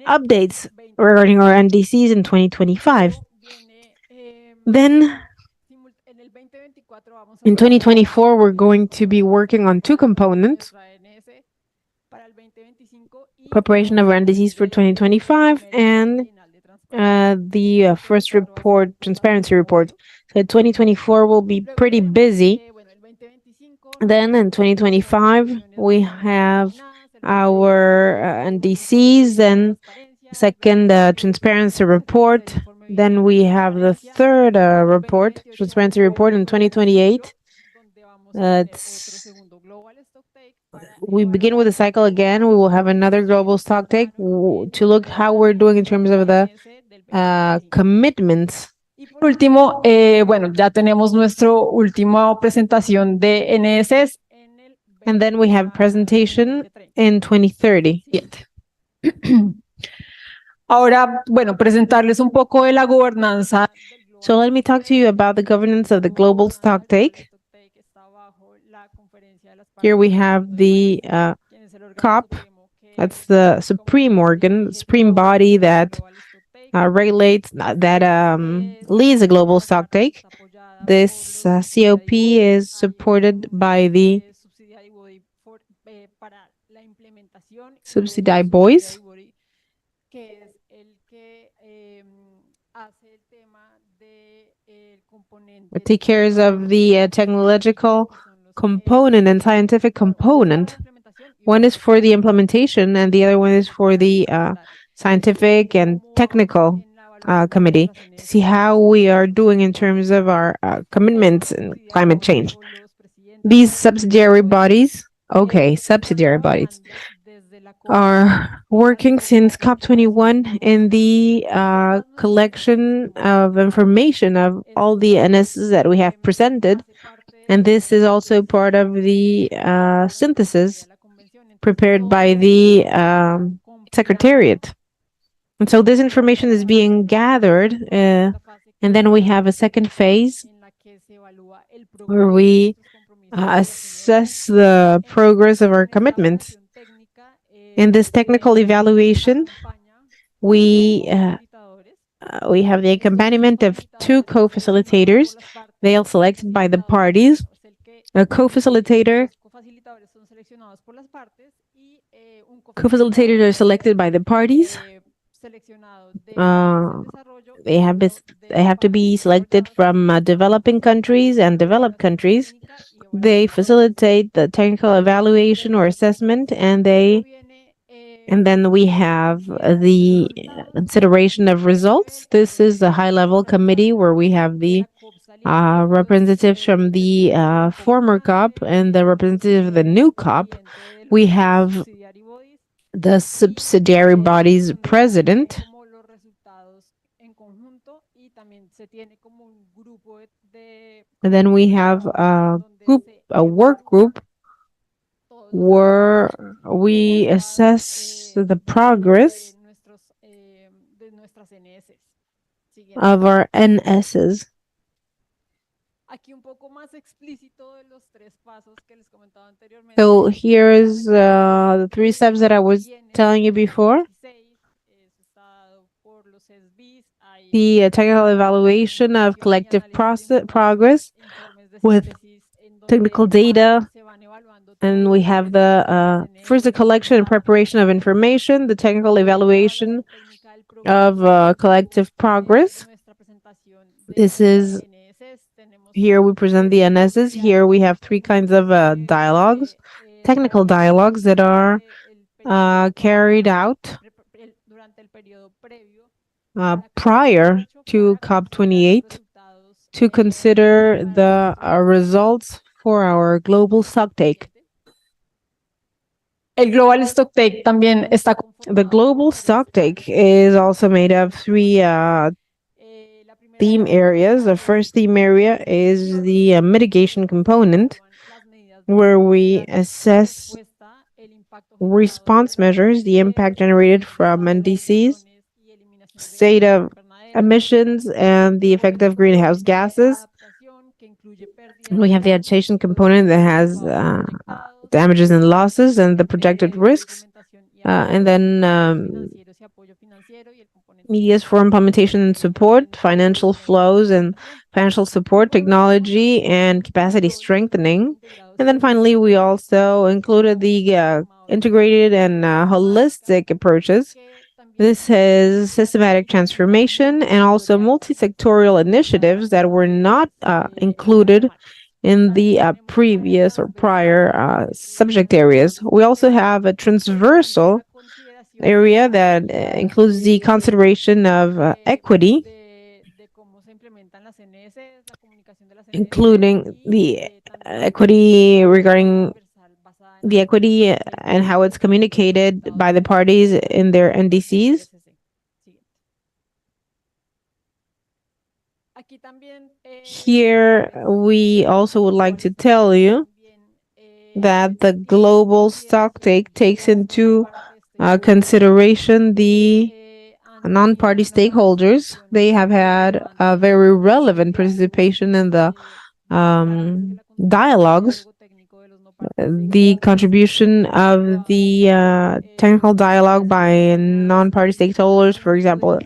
updates regarding our NDCs in 2025. Then In 2024, we're going to be working on two components: preparation of our NDCs for 2025 and the first report, transparency report. So 2024 will be pretty busy. Then in 2025, we have our NDCs, then second transparency report. Then we have the third report, transparency report in 2028. We begin with the cycle again. We will have another global stock take to look how we're doing in terms of the commitments. Por último, bueno, ya tenemos nuestra última presentación de NSS. And then we have presentation in 2030. Ahora, bueno, presentarles un poco de la gobernanza. So let me talk to you about the governance of the global stock take. Here we have the COP. That's the supreme organ, the supreme body that regulates, that leads a global stock take. This COP is supported by the subsidy boys. It takes care of the technological component and scientific component. One is for the implementation and the other one is for the scientific and technical committee to see how we are doing in terms of our commitments in climate change. These subsidiary bodies are working since COP21 in the collection of information of all the NSs that we have presented. And this is also part of the synthesis prepared by the Secretariat. And so this information is being gathered, and then we have a second phase where we assess the progress of our commitments. In this technical evaluation, we have the accompaniment of two co-facilitators. They are selected by the parties. A co-facilitator are selected by the parties. They have to be selected from developing countries and developed countries. They facilitate the technical evaluation or assessment, and then we have the consideration of results. This is the high-level committee where we have the representatives from the former COP and the representative of the new COP. We have the subsidiary body's president. And then we have a work group where we assess the progress of our NSs. So here's the three steps that I was telling you before. The technical evaluation of collective progress with technical data. And we have the first the collection and preparation of information, the technical evaluation of collective progress. This is, here we present the NSs. Here we have three kinds of dialogues, technical dialogues that are carried out prior to COP28 to consider the results for our global stocktake. El Global Stocktake también está. The global stocktake is also made of three theme areas. The first theme area is the mitigation component, where we assess response measures, the impact generated from NDCs, state of emissions, and the effect of greenhouse gases. We have the adaptation component that has damages and losses and the projected risks. And then medias for implementation and support, financial flows and financial support, technology and capacity strengthening. And then finally, we also included the integrated and holistic approaches. This is systematic transformation and also multi-sectorial initiatives that were not included in the previous or prior subject areas. We also have a transversal area that includes the consideration of equity, including the equity regarding the equity and how it's communicated by the parties in their NDCs. Here, we also would like to tell you that the global stocktake takes into consideration the non-party stakeholders. They have had a very relevant participation in the dialogues. The contribution of the technical dialogue by non-party stakeholders, for example,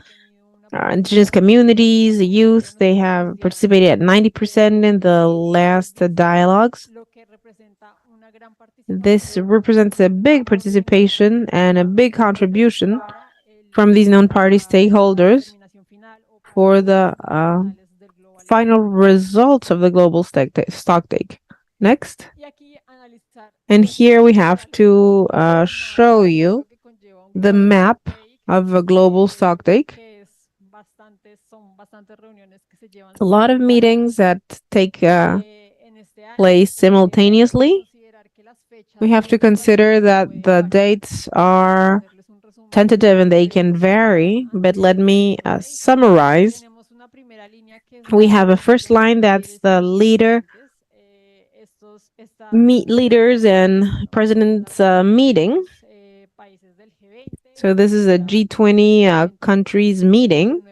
indigenous communities, the youth, they have participated at 90% in the last dialogues. This represents a big participation and a big contribution from these non-party stakeholders for the final results of the global stocktake. Next. And here we have to show you the map of a global stocktake. A lot of meetings that take place simultaneously. We have to consider that the dates are tentative and they can vary, but let me summarize. We have a first line that's the leaders and presidents meeting. So this is a G20 countries meeting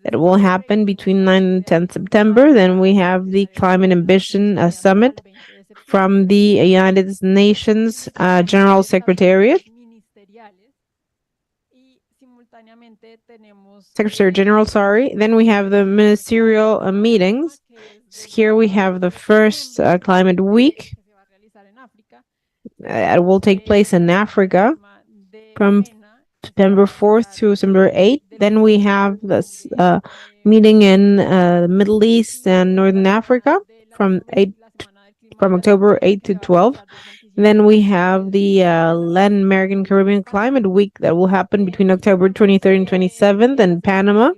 that will happen between 9 and 10 September. Then we have the Climate Ambition Summit from the United Nations General Secretariat. Secretary General, sorry. Then we have the ministerial meetings. Here we have the first Climate Week. It will take place in Africa from September 4th to September 8th. Then we have this meeting in the Middle East and Northern Africa from October 8th to 12th. Then we have the Latin American Caribbean Climate Week that will happen between October 23rd and 27th in Panama.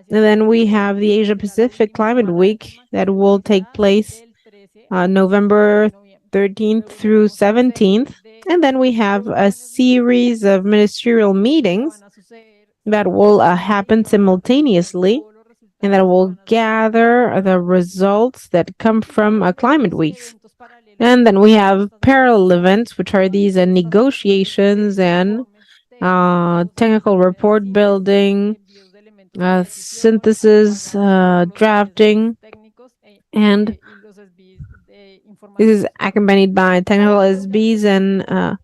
And then we have the Asia Pacific Climate Week that will take place November 13th through 17th. And then we have a series of ministerial meetings that will happen simultaneously and that will gather the results that come from climate weeks. And then we have parallel events, which are these negotiations and technical report building, synthesis, drafting, and this is accompanied by technical SBs and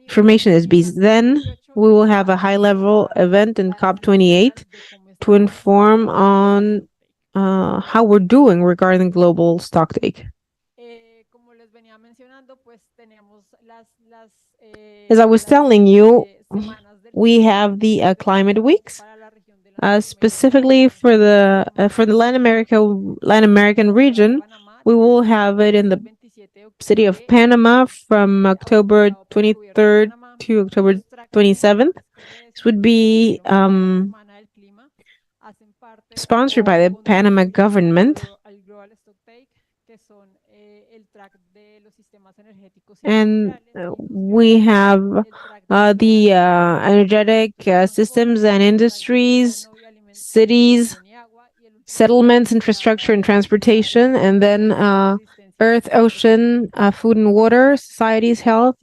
information SBs. Then we will have a high-level event in COP28 to inform on how we're doing regarding global stocktake. As I was telling you, we have the climate weeks. Specifically for the Latin American region, we will have it in the city of Panama from October 23rd to October 27th. This would be sponsored by the Panama government. And we have the energetic systems and industries, cities, settlements, infrastructure, and transportation, and then earth, ocean, food and water, societies, health,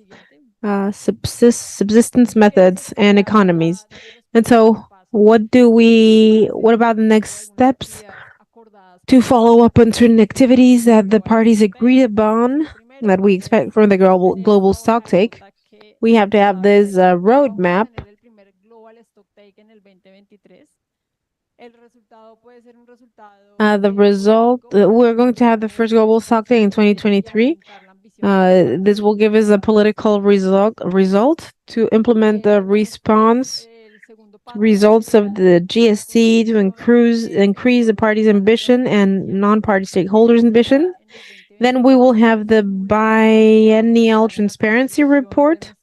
subsistence methods, and economies. And so what about the next steps to follow up on certain activities that the parties agreed upon that we expect from the global stocktake? We have to have this roadmap The result, we're going to have the first global stock day in 2023. This will give us a political result to implement the response results of the GST to increase the party's ambition and non-party stakeholders' ambition. Then we will have the biennial transparency report,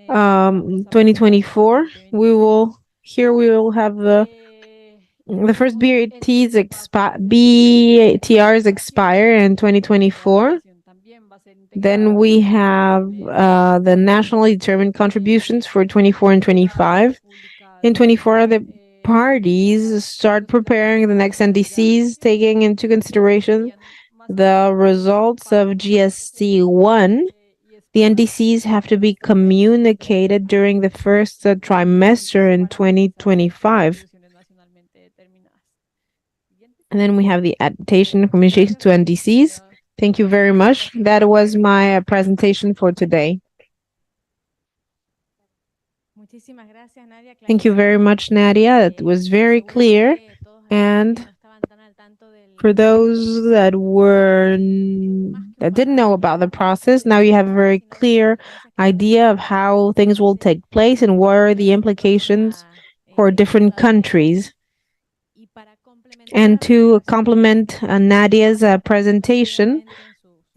2024. We will have the first BATRs expire in 2024. Then we have the nationally determined contributions for 24 and 25. In 24, the parties start preparing the next NDCs, taking into consideration the results of GST1. The NDCs have to be communicated during the first trimester in 2025. And then we have the adaptation and communication to NDCs. Thank you very much. That was my presentation for today. Thank you very much, Nadia. It was very clear. And for those that didn't know about the process, now you have a very clear idea of how things will take place and what are the implications for different countries. And to complement Nadia's presentation,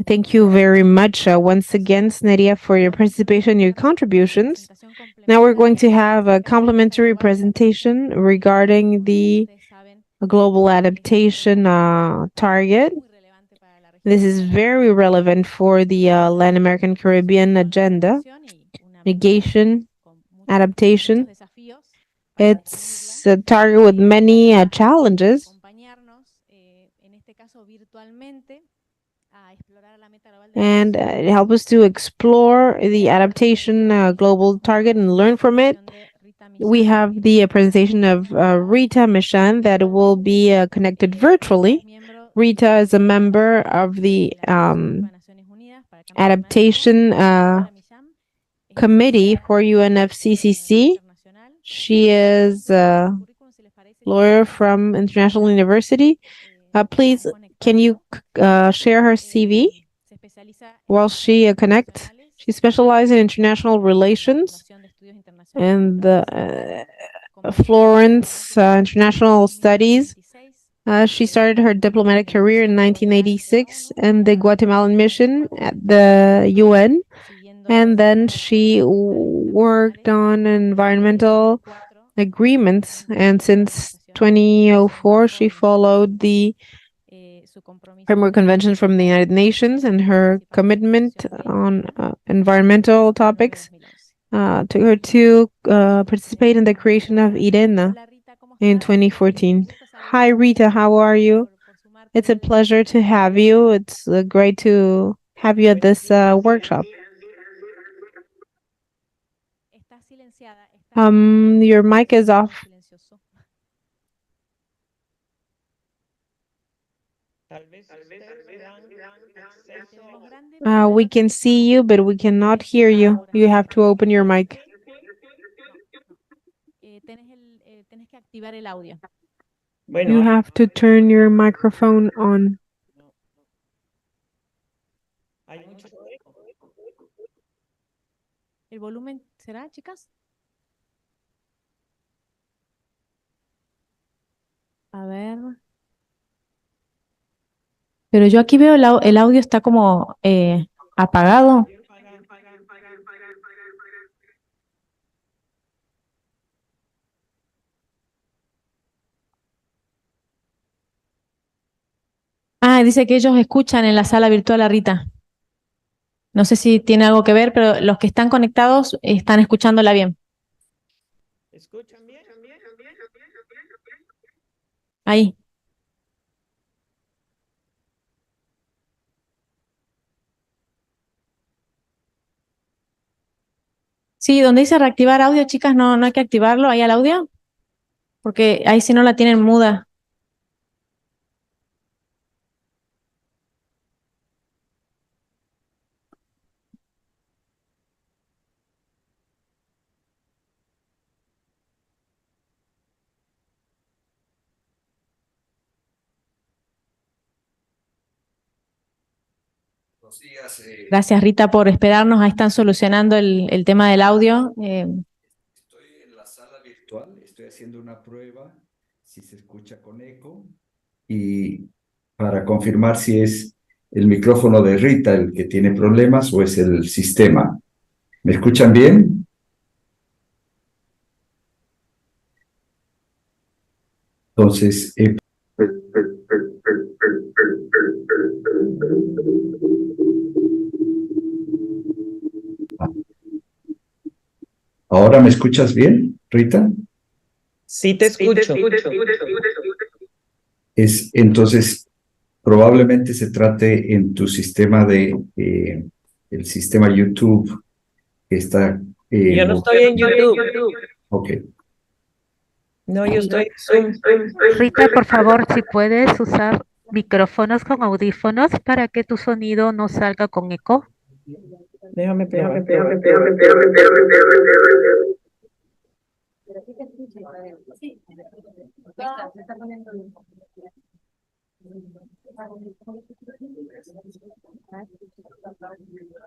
thank you very much once again, Nadia, for your participation, your contributions. Now we're going to have a complementary presentation regarding the global adaptation target. This is very relevant for the Latin American Caribbean agenda, negation, adaptation. It's a target with many challenges. And it helps us to explore the adaptation global target and learn from it. We have the presentation of Rita Michan that will be connected virtually. Rita is a member of the adaptation committee for UNFCCC. She is a lawyer from International University. Please, can you share her CV while she connects? She specializes in international relations and Florence International Studies. She started her diplomatic career in 1986 in the Guatemalan mission at the UN. And then she worked on environmental agreements. And since 2004, she followed the Framework Convention from the United Nations, and her commitment on environmental topics took her to participate in the creation of IRENA in 2014. Hi, Rita, how are you? It's a pleasure to have you. It's great to have you at this workshop. Your mic is off. We can see you, but we cannot hear you. You have to open your mic. You have to turn your microphone on. ¿El volumen será, chicas? A ver. Pero yo aquí veo el audio está como apagado. Ah, dice que ellos escuchan en la sala virtual a Rita. No sé si tiene algo que ver, pero los que están conectados están escuchándola bien. ¿Escuchan bien? Ahí. Sí, donde dice reactivar audio, chicas, no hay que activarlo ahí al audio, porque ahí si no la tienen muda. Gracias, Rita, por esperarnos. Ahí están solucionando el tema del audio. Estoy en la sala virtual, estoy haciendo una prueba, si se escucha con eco, y para confirmar si es el micrófono de Rita el que tiene problemas o es el sistema. ¿Me escuchan bien? Entonces, ¿ahora me escuchas bien, Rita? Sí te escucho. Entonces, probablemente se trate en tu sistema el sistema YouTube que está... Yo no estoy en YouTube. Ok. No, yo estoy en Zoom. Rita, por favor, si puedes usar micrófonos con audífonos para que tu sonido no salga con eco. Déjame probar.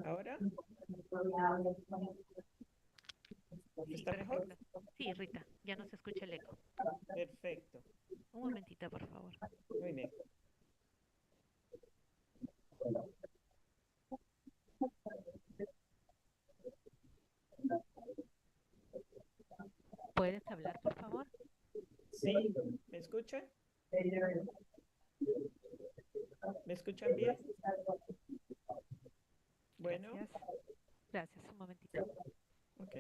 ¿Ahora? ¿Está mejor? Sí, Rita, ya no se escucha el eco. Perfecto. Un momentito, por favor. Muy bien. ¿Puedes hablar, por favor? Sí, ¿me escuchan? ¿Me escuchan bien? Bueno. Gracias, un momentito. Ok.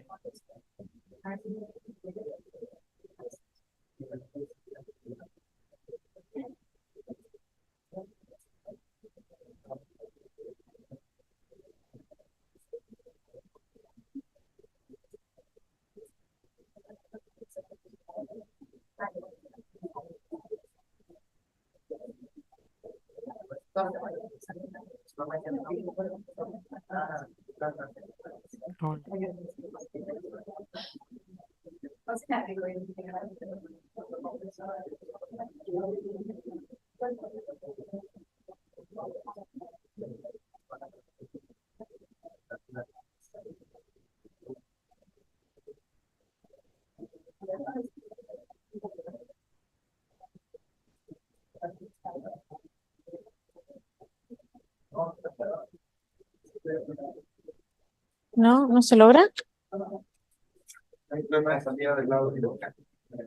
¿No? ¿No se logra?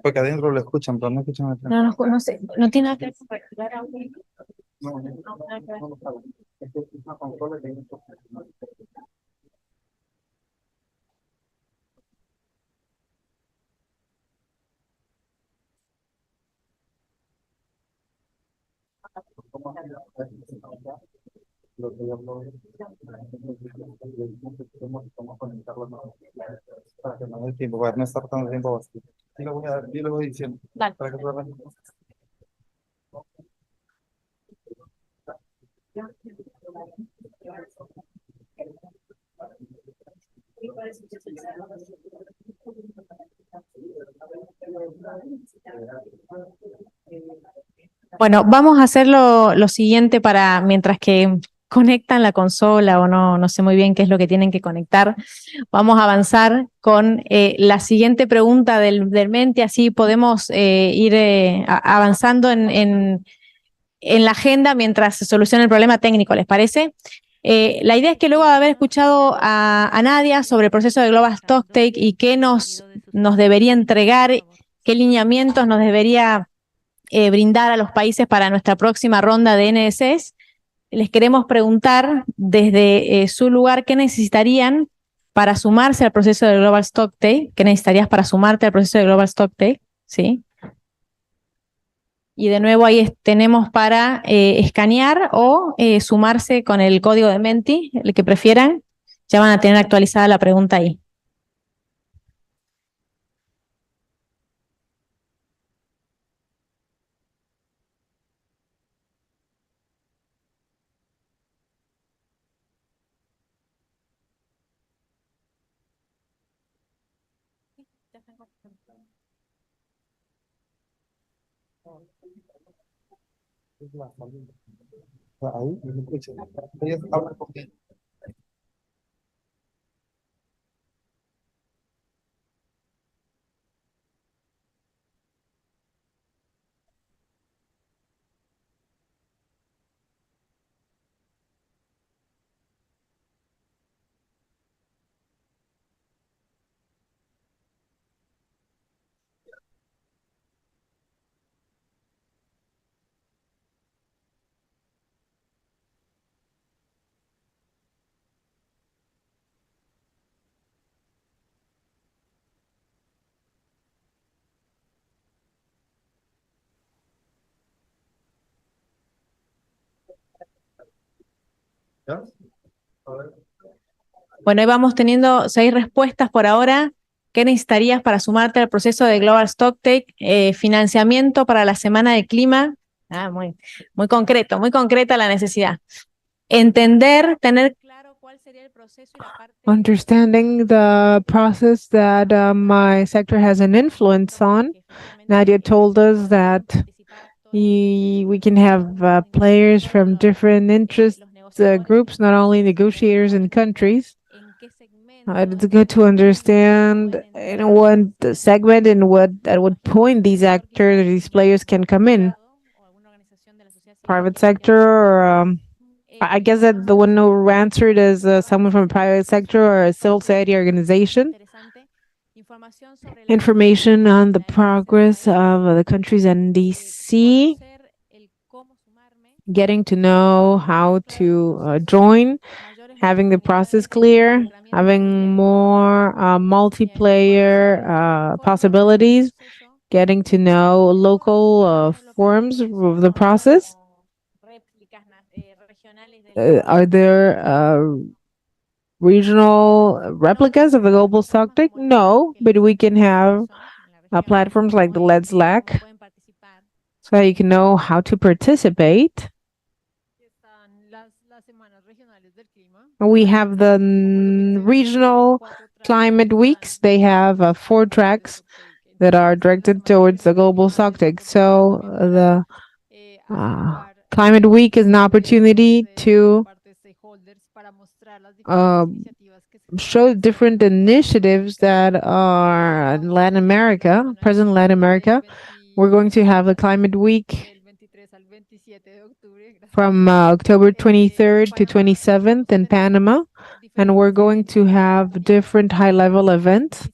Porque adentro lo escuchan, pero no escuchan acá. No sé, no tiene nada que ver con particular audio. No, Nada que ver. no lo saben. Es que es una consola que hay un software. Lo que yo hablo es cómo conectarlo para que no dé tiempo, para no estar tanto tiempo vacío. Yo lo voy diciendo. Dale. Para que puedan. Bueno, vamos a hacer lo siguiente para mientras que conectan la consola o no sé muy bien qué es lo que tienen que conectar. Vamos a avanzar con la siguiente pregunta del Menti, así podemos ir avanzando en la agenda mientras se soluciona el problema técnico, ¿les parece? La idea es que luego de haber escuchado a Nadia sobre el proceso de Global Stocktake y qué nos debería entregar, qué lineamientos nos debería brindar a los países para nuestra próxima ronda de NDCs, les queremos preguntar desde su lugar qué necesitarían para sumarse al proceso de Global Stocktake, qué necesitarías para sumarte al proceso de Global Stocktake, ¿sí? Y de nuevo ahí tenemos para escanear o sumarse con el código de Menti, el que prefieran. Ya van a tener actualizada la pregunta ahí. Ahí, me escuchan. Ellos hablan conmigo. ¿Ya? A ver. Bueno, ahí vamos teniendo 6 respuestas por ahora. ¿Qué necesitarías para sumarte al proceso de Global Stocktake? Financiamiento para la Semana de Clima. Muy concreto, muy concreta la necesidad. Entender, tener claro cuál sería el proceso y la parte Understanding the process that my sector has an influence on. Nadia told us that we can have players from different interest groups, not only negotiators and countries. It's good to understand in what segment and at what point these actors, these players can come in. Private sector, or I guess that the one who answered is someone from the private sector or a civil society organization. Information on the progress of the country's NDC, getting to know how to join, having the process clear, having more multiplayer possibilities, getting to know local forms of the process. Are there regional replicas of the global stocktake? No, but we can have platforms like the LAC, so you can know how to participate. We have the regional climate weeks. They have 4 tracks that are directed towards the global stocktake. So the climate week is an opportunity to show different initiatives that are in Latin America, present in Latin America. We're going to have a climate week from October 23rd to 27th in Panama, and we're going to have different high-level events,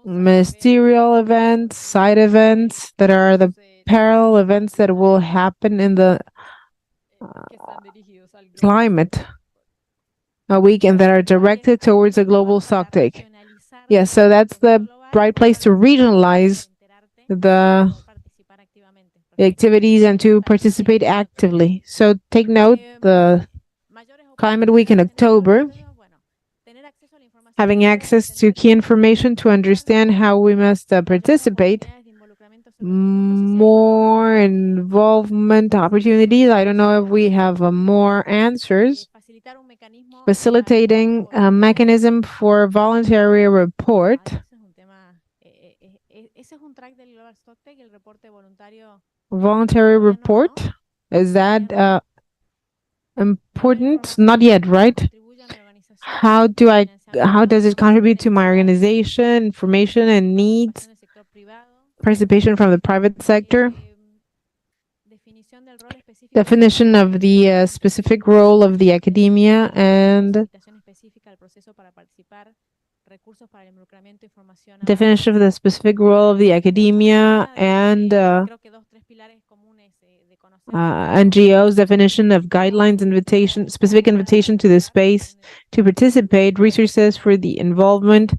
ministerial events, side events that are the parallel events that will happen in the climate week and that are directed towards a global stocktake. Yes, so that's the right place to regionalize the activities and to participate actively. So take note, the climate week in October, having access to key information to understand how we must participate, more involvement opportunities. I don't know if we have more answers. Facilitating a mechanism for voluntary report. Voluntary report, is that important? Not yet, right? How does it contribute to my organization, information and needs, participation from the private sector? Definition of the specific role of the academia and definition of the specific role of the academia and NGOs, definition of guidelines, invitation, specific invitation to the space to participate, resources for the involvement,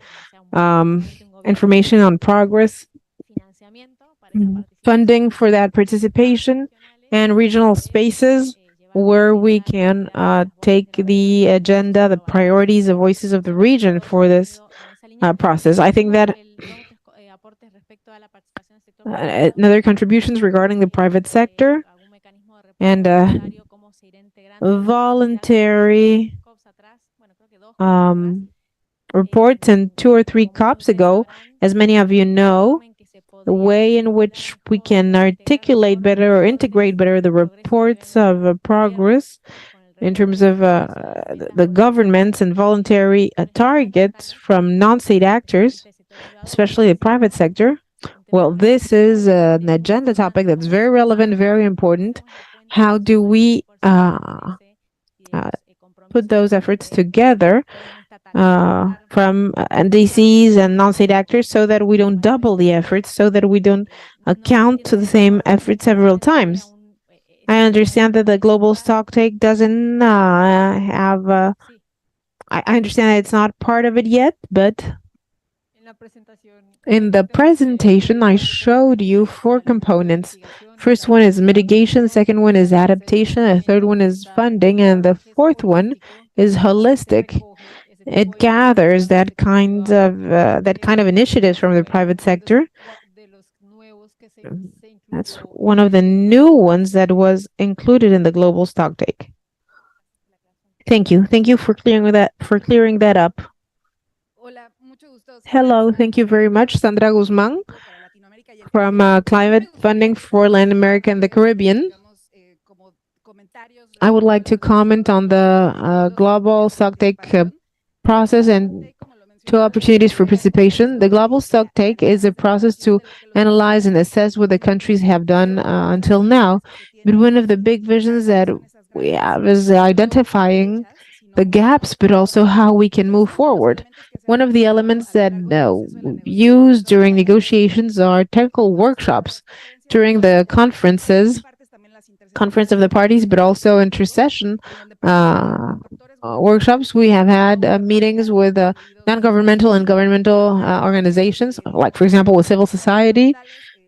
information on progress, funding for that participation, and regional spaces where we can take the agenda, the priorities, the voices of the region for this process. I think that another contributions regarding the private sector and voluntary reports and 2 or 3 COPs ago, as many of you know, the way in which we can articulate better or integrate better the reports of progress in terms of the governments and voluntary targets from non-state actors, especially the private sector. Well, this is an agenda topic that's very relevant, very important. How do we put those efforts together from NDCs and non-state actors so that we don't double the efforts, so that we don't account to the same effort several times? I understand that the global stocktake doesn't have. I understand that it's not part of it yet, but in the presentation, I showed you 4 components. First one is mitigation, second one is adaptation, the third one is funding, and the fourth one is holistic. It gathers that kind of initiatives from the private sector. That's one of the new ones that was included in the global stocktake. Thank you. Thank you for clearing that up. Hello, thank you very much, Sandra Guzman from Climate Funding for Latin America and the Caribbean. I would like to comment on the global stocktake process and 2 opportunities for participation. The global stocktake is a process to analyze and assess what the countries have done until now. But one of the big visions that we have is identifying the gaps, but also how we can move forward. One of the elements that used during negotiations are technical workshops during the conference of the parties, but also intercession workshops. We have had meetings with non-governmental and governmental organizations, like, for example, with civil society,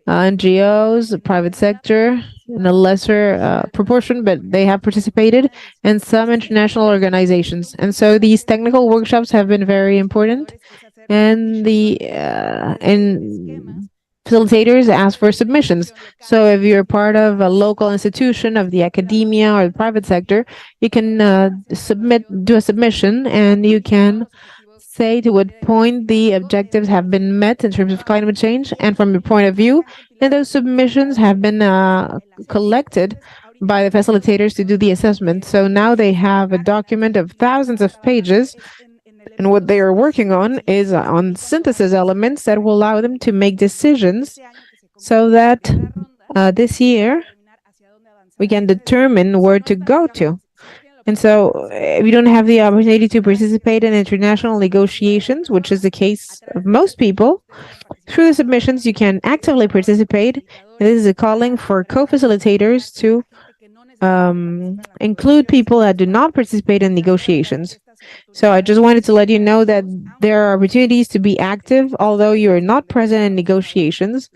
NGOs, the private sector, in a lesser proportion, but they have participated, and some international organizations. And so these technical workshops have been very important, and facilitators ask for submissions. So if you're part of a local institution of the academia or the private sector, you can do a submission, and you can say to what point the objectives have been met in terms of climate change and from your point of view. And those submissions have been collected by the facilitators to do the assessment. So now they have a document of thousands of pages, and what they are working on is on synthesis elements that will allow them to make decisions so that this year we can determine where to go to. And so if you don't have the opportunity to participate in international negotiations, which is the case of most people, through the submissions, you can actively participate. And this is a calling for co-facilitators to include people that do not participate in negotiations. So I just wanted to let you know that there are opportunities to be active, although you are not present in negotiations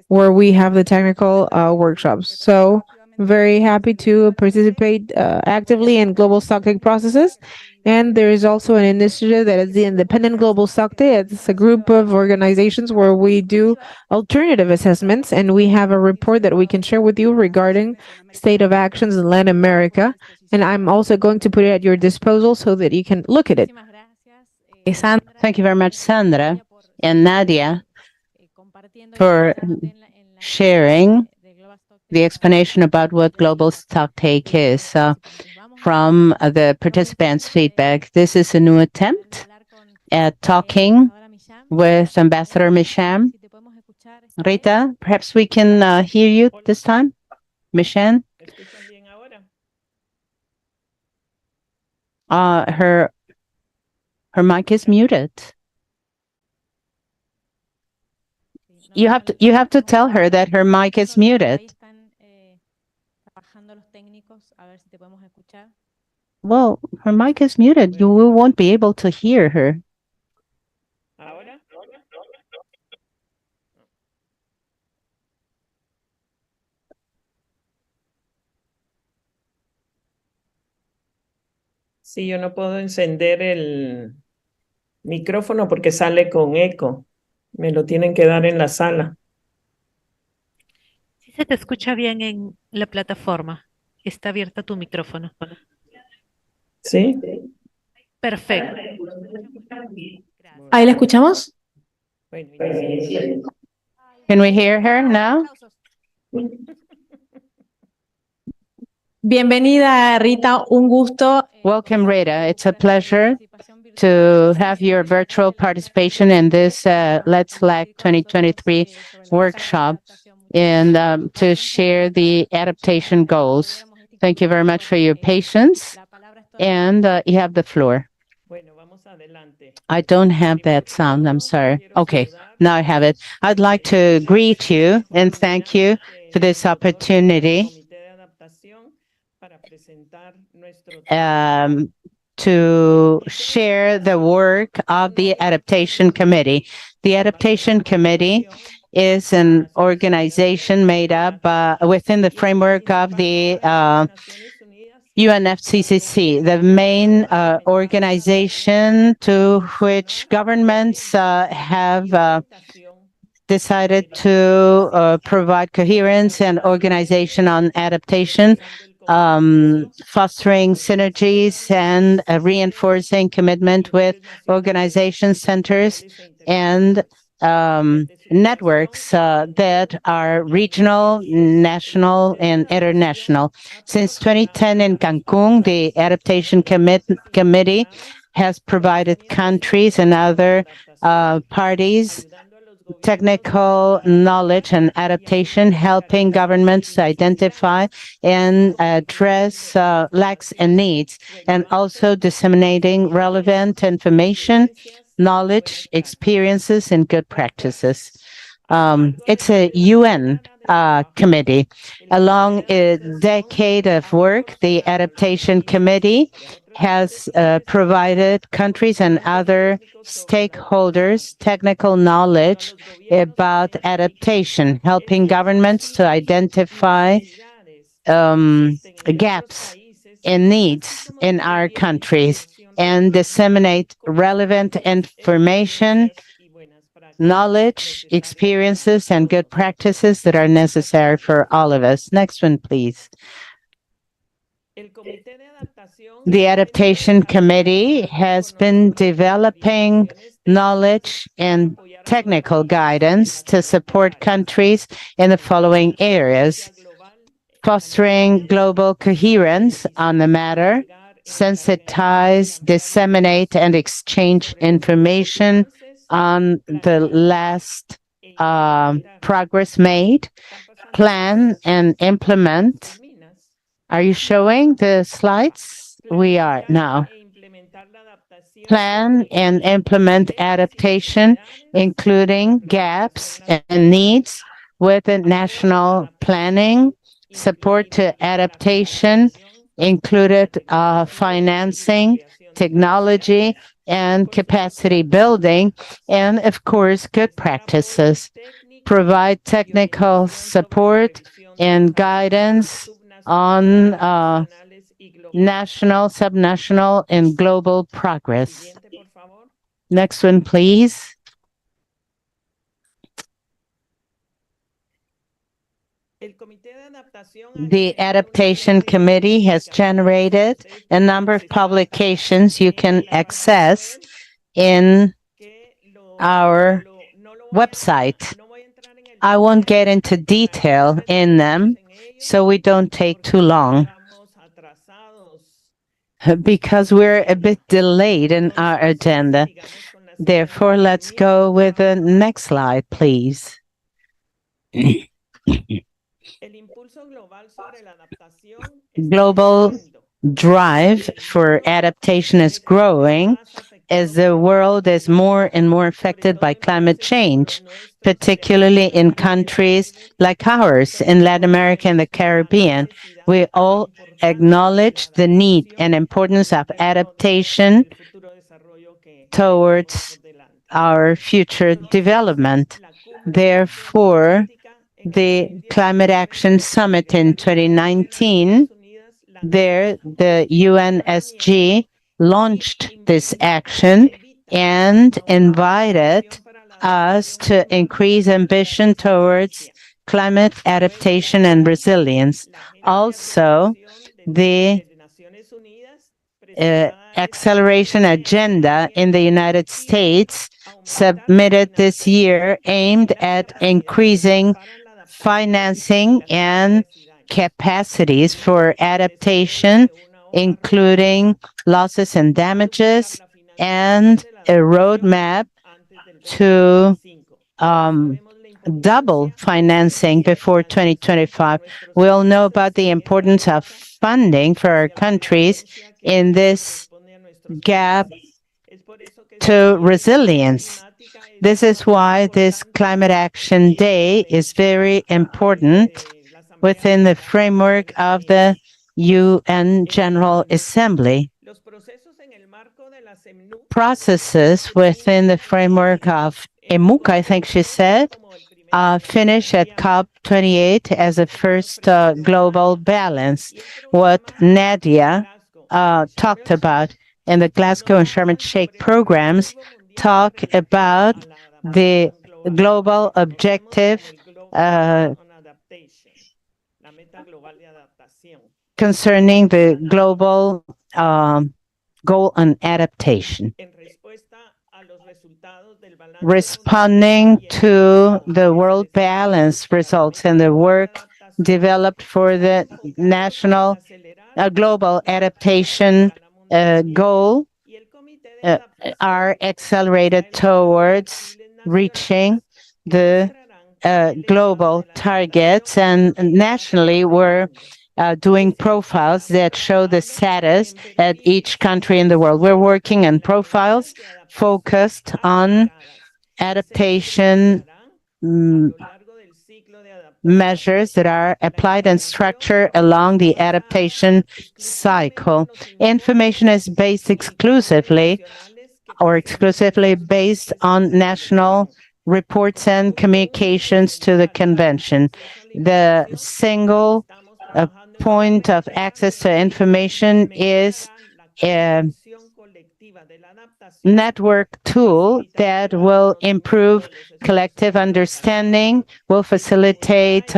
where we have the technical workshops. So very happy to participate actively in global stocktake processes. And there is also an initiative that is the Independent Global Stocktake. It's a group of organizations where we do alternative assessments, and we have a report that we can share with you regarding state of actions in Latin America. And I'm also going to put it at your disposal so that you can look at it. Thank you very much, Sandra and Nadia, for sharing the explanation about what global stocktake is from the participants' feedback. This is a new attempt at talking with Ambassador Micham. Rita, perhaps we can hear you this time. Micham? Her mic is muted. You have to tell her that her mic is muted. Well, her mic is muted. You won't be able to hear her. Sí, yo no puedo encender el micrófono porque sale con eco. Me lo tienen que dar en la sala. Sí se te escucha bien en la plataforma. Está abierta tu micrófono. ¿Sí? Perfecto. ¿Ahí la escuchamos? Bueno, inicie. Can we hear her now? Bienvenida, Rita, un gusto. Welcome, Rita. It's a pleasure to have your virtual participation in this Let's LAC 2023 workshop and to share the adaptation goals. Thank you very much for your patience, and you have the floor. I don't have that sound, I'm sorry. Okay, now I have it. I'd like to greet you and thank you for this opportunity to share the work of the Adaptation Committee. The Adaptation Committee is an organization made up within the framework of the UNFCCC, the main organization to which governments have decided to provide coherence and organization on adaptation, fostering synergies and reinforcing commitment with organization centers and networks that are regional, national, and international. Since 2010 in Cancun, the Adaptation Committee has provided countries and other parties technical knowledge and adaptation, helping governments to identify and address lacks and needs, and also disseminating relevant information, knowledge, experiences, and good practices. It's a UN committee. Along a decade of work, the Adaptation Committee has provided countries and other stakeholders technical knowledge about adaptation, helping governments to identify gaps and needs in our countries and disseminate relevant information, knowledge, experiences, and good practices that are necessary for all of us. Next one, please. The Adaptation Committee has been developing knowledge and technical guidance to support countries in the following areas: fostering global coherence on the matter, sensitize, disseminate, and exchange information on the last progress made, plan and implement. Are you showing the slides? We are now. Plan and implement adaptation, including gaps and needs with the national planning, support to adaptation, included financing, technology, and capacity building, and of course, good practices. Provide technical support and guidance on national, subnational, and global progress. Next one, please. The Adaptation Committee has generated a number of publications you can access in our website. I won't get into detail in them, so we don't take too long, because we're a bit delayed in our agenda. Therefore, let's go with the next slide, please. Global drive for adaptation is growing as the world is more and more affected by climate change, particularly in countries like ours in Latin America and the Caribbean. We all acknowledge the need and importance of adaptation towards our future development. Therefore, the Climate Action Summit in 2019, there the UNSG launched this action and invited us to increase ambition towards climate adaptation and resilience. Also, the acceleration agenda in the United States submitted this year aimed at increasing financing and capacities for adaptation, including losses and damages, and a roadmap to double financing before 2025. We all know about the importance of funding for our countries in this gap to resilience. This is why this Climate Action Day is very important within the framework of the UN General Assembly. Processes within the framework of EMUC, I think she said, finish at COP28 as a first global balance. What Nadia talked about in the Glasgow and Sharm el-Sheikh programs talk about the global objective concerning the global goal on adaptation. Responding to the World Balance results and the work developed for the national global adaptation goal are accelerated towards reaching the global targets, and nationally we're doing profiles that show the status at each country in the world. We're working on profiles focused on adaptation measures that are applied and structured along the adaptation cycle. Information is based exclusively based on national reports and communications to the convention. The single point of access to information is a network tool that will improve collective understanding, will facilitate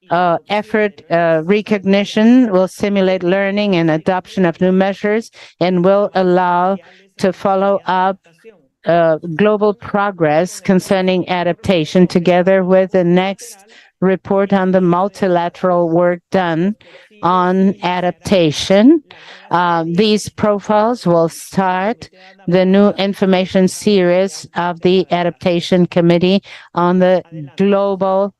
effort recognition, will stimulate learning and adoption of new measures, and will allow to follow up global progress concerning adaptation, together with the next report on the multilateral work done on adaptation. These profiles will start the new information series of the Adaptation Committee on the global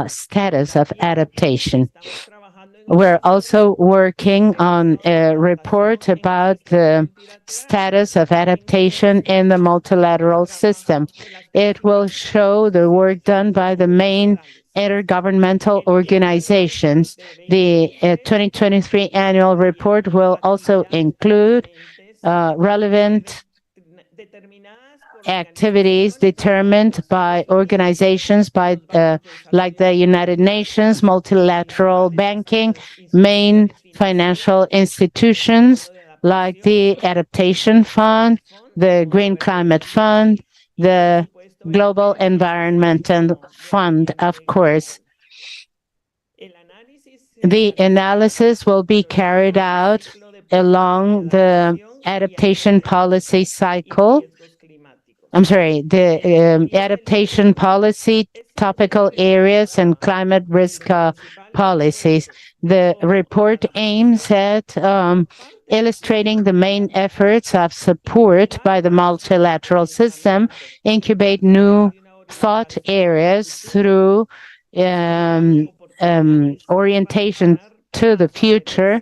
status of adaptation. We're also working on a report about the status of adaptation in the multilateral system. It will show the work done by the main intergovernmental organizations. The 2023 annual report will also include relevant activities determined by organizations like the United Nations, multilateral banking, main financial institutions like the Adaptation Fund, the Green Climate Fund, the Global Environmental Fund, of course. The analysis will be carried out along the adaptation policy cycle. The adaptation policy, topical areas, and climate risk policies. The report aims at illustrating the main efforts of support by the multilateral system, incubate new thought areas through orientation to the future,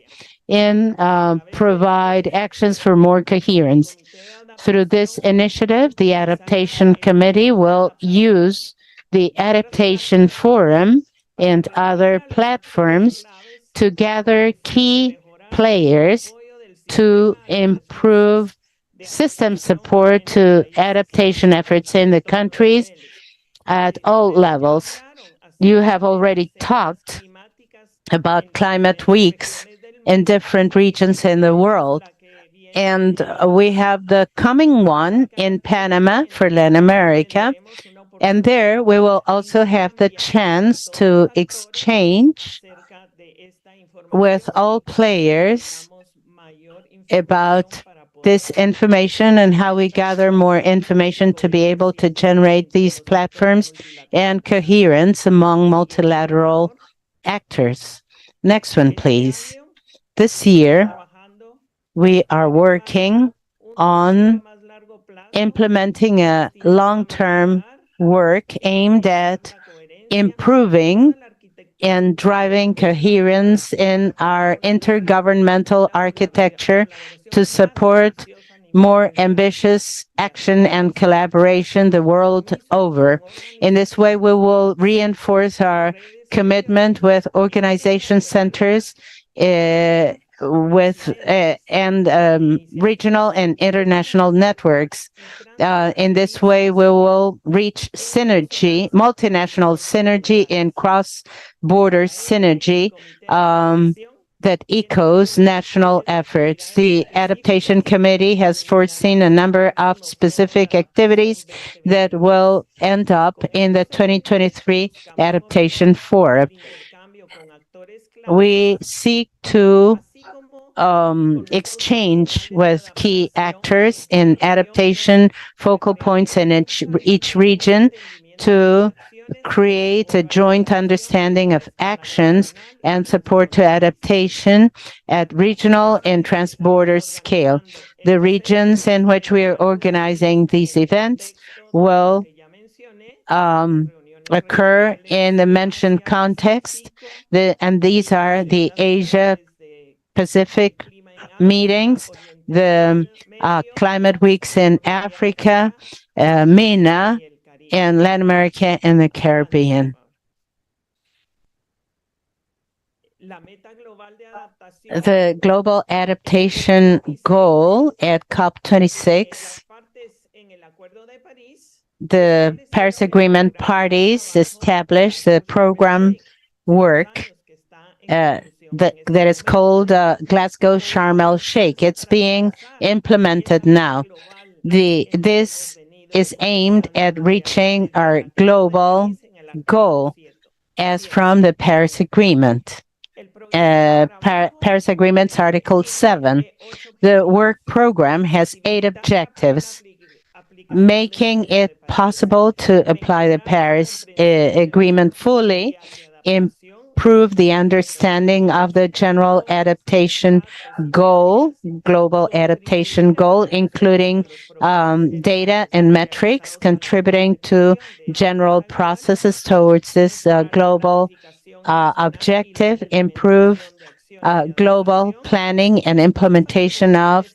and provide actions for more coherence. Through this initiative, the Adaptation Committee will use the Adaptation Forum and other platforms to gather key players to improve system support to adaptation efforts in the countries at all levels. You have already talked about climate weeks in different regions in the world. And we have the coming one in Panama for Latin America. And there we will also have the chance to exchange with all players about this information and how we gather more information to be able to generate these platforms and coherence among multilateral actors. Next one, please. This year, we are working on implementing a long-term work aimed at improving and driving coherence in our intergovernmental architecture to support more ambitious action and collaboration the world over. In this way, we will reinforce our commitment with organization centers and regional and international networks. In this way, we will reach synergy, multinational synergy and cross-border synergy that echoes national efforts. The Adaptation Committee has foreseen a number of specific activities that will end up in the 2023 Adaptation Forum. We seek to exchange with key actors in adaptation focal points in each region to create a joint understanding of actions and support to adaptation at regional and transborder scale. The regions in which we are organizing these events will occur in the mentioned context, and these are the Asia Pacific meetings, the climate weeks in Africa, MENA, and Latin America and the Caribbean. The global adaptation goal at COP26, the Paris Agreement parties established the program work that is called Glasgow Sharm el Sheikh. It's being implemented now. This is aimed at reaching our global goal as from the Paris Agreement. Paris Agreement's Article 7. The work program has 8 objectives, making it possible to apply the Paris Agreement fully, improve the understanding of the general adaptation goal, global adaptation goal, including data and metrics, contributing to general processes towards this global objective, improve global planning and implementation of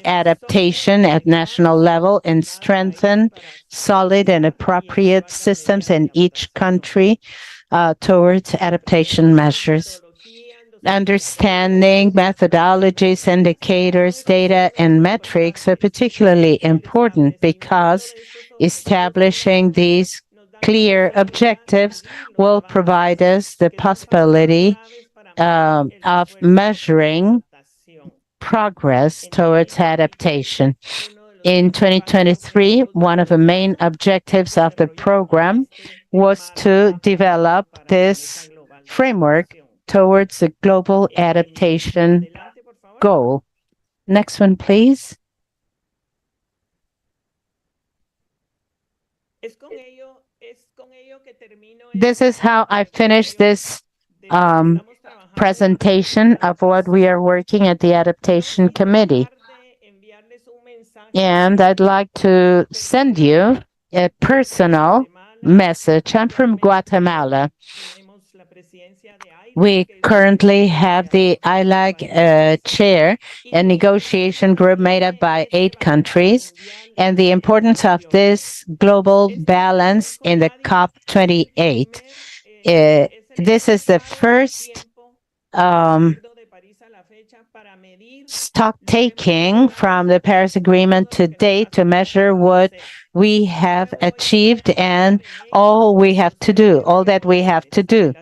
adaptation at national level, and strengthen solid and appropriate systems in each country towards adaptation measures. Understanding methodologies, indicators, data, and metrics are particularly important because establishing these clear objectives will provide us the possibility of measuring progress towards adaptation. In 2023, one of the main objectives of the program was to develop this framework towards the global adaptation goal. Next one, please. This is how I finish this presentation of what we are working at the Adaptation Committee. And I'd like to send you a personal message. I'm from Guatemala. We currently have the LAC chair, a negotiation group made up by 8 countries, and the importance of this global balance in the COP28. This is the first stock taking from the Paris Agreement today to measure what we have achieved and all that we have to do.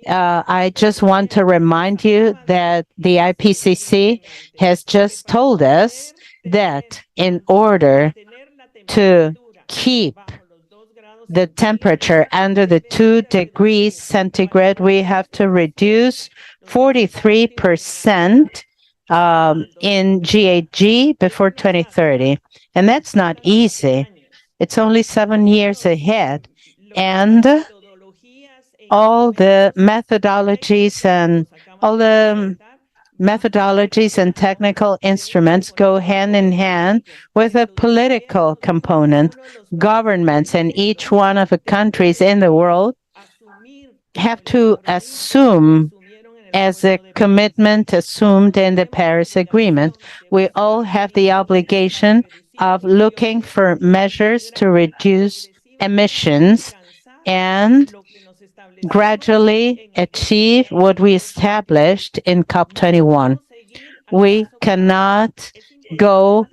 I just want to remind you that the IPCC has just told us that in order to keep the temperature under the 2 degrees centigrade, we have to reduce 43% in GHG before 2030. And that's not easy. It's only 7 years ahead. And all the methodologies and technical instruments go hand in hand with a political component. Governments in each one of the countries in the world have to assume, as a commitment assumed in the Paris Agreement, we all have the obligation of looking for measures to reduce emissions and gradually achieve what we established in COP21. We cannot go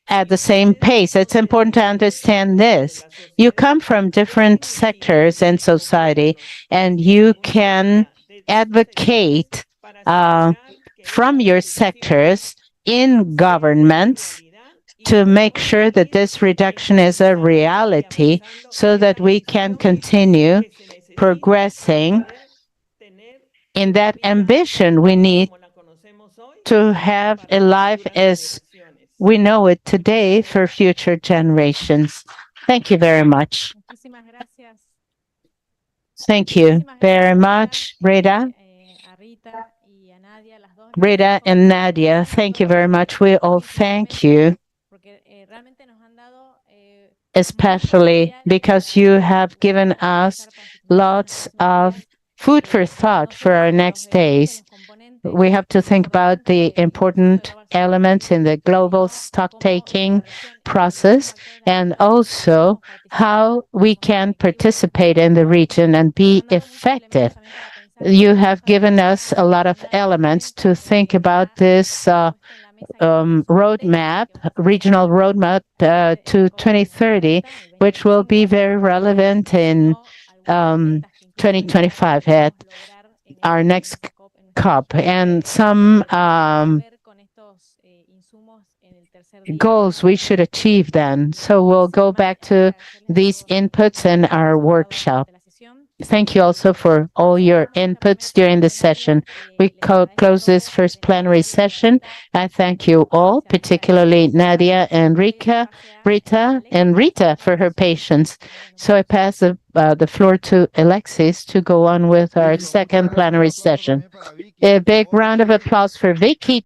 at the same pace. It's important to understand this. You come from different sectors in society, and you can advocate from your sectors in governments to make sure that this reduction is a reality so that we can continue progressing in that ambition. We need to have a life as we know it today for future generations. Thank you very much. Thank you very much, Rita. Rita and Nadia, thank you very much. We all thank you, especially because you have given us lots of food for thought for our next days. We have to think about the important elements in the global stock-taking process and also how we can participate in the region and be effective. You have given us a lot of elements to think about this roadmap, regional roadmap to 2030, which will be very relevant in 2025 at our next COP, and some goals we should achieve then. So we'll go back to these inputs in our workshop. Thank you also for all your inputs during the session. We close this first plenary session. I thank you all, particularly Nadia and Rita, and Rita for her patience. So I pass the floor to Alexis to go on with our second plenary session. A big round of applause for Vicky.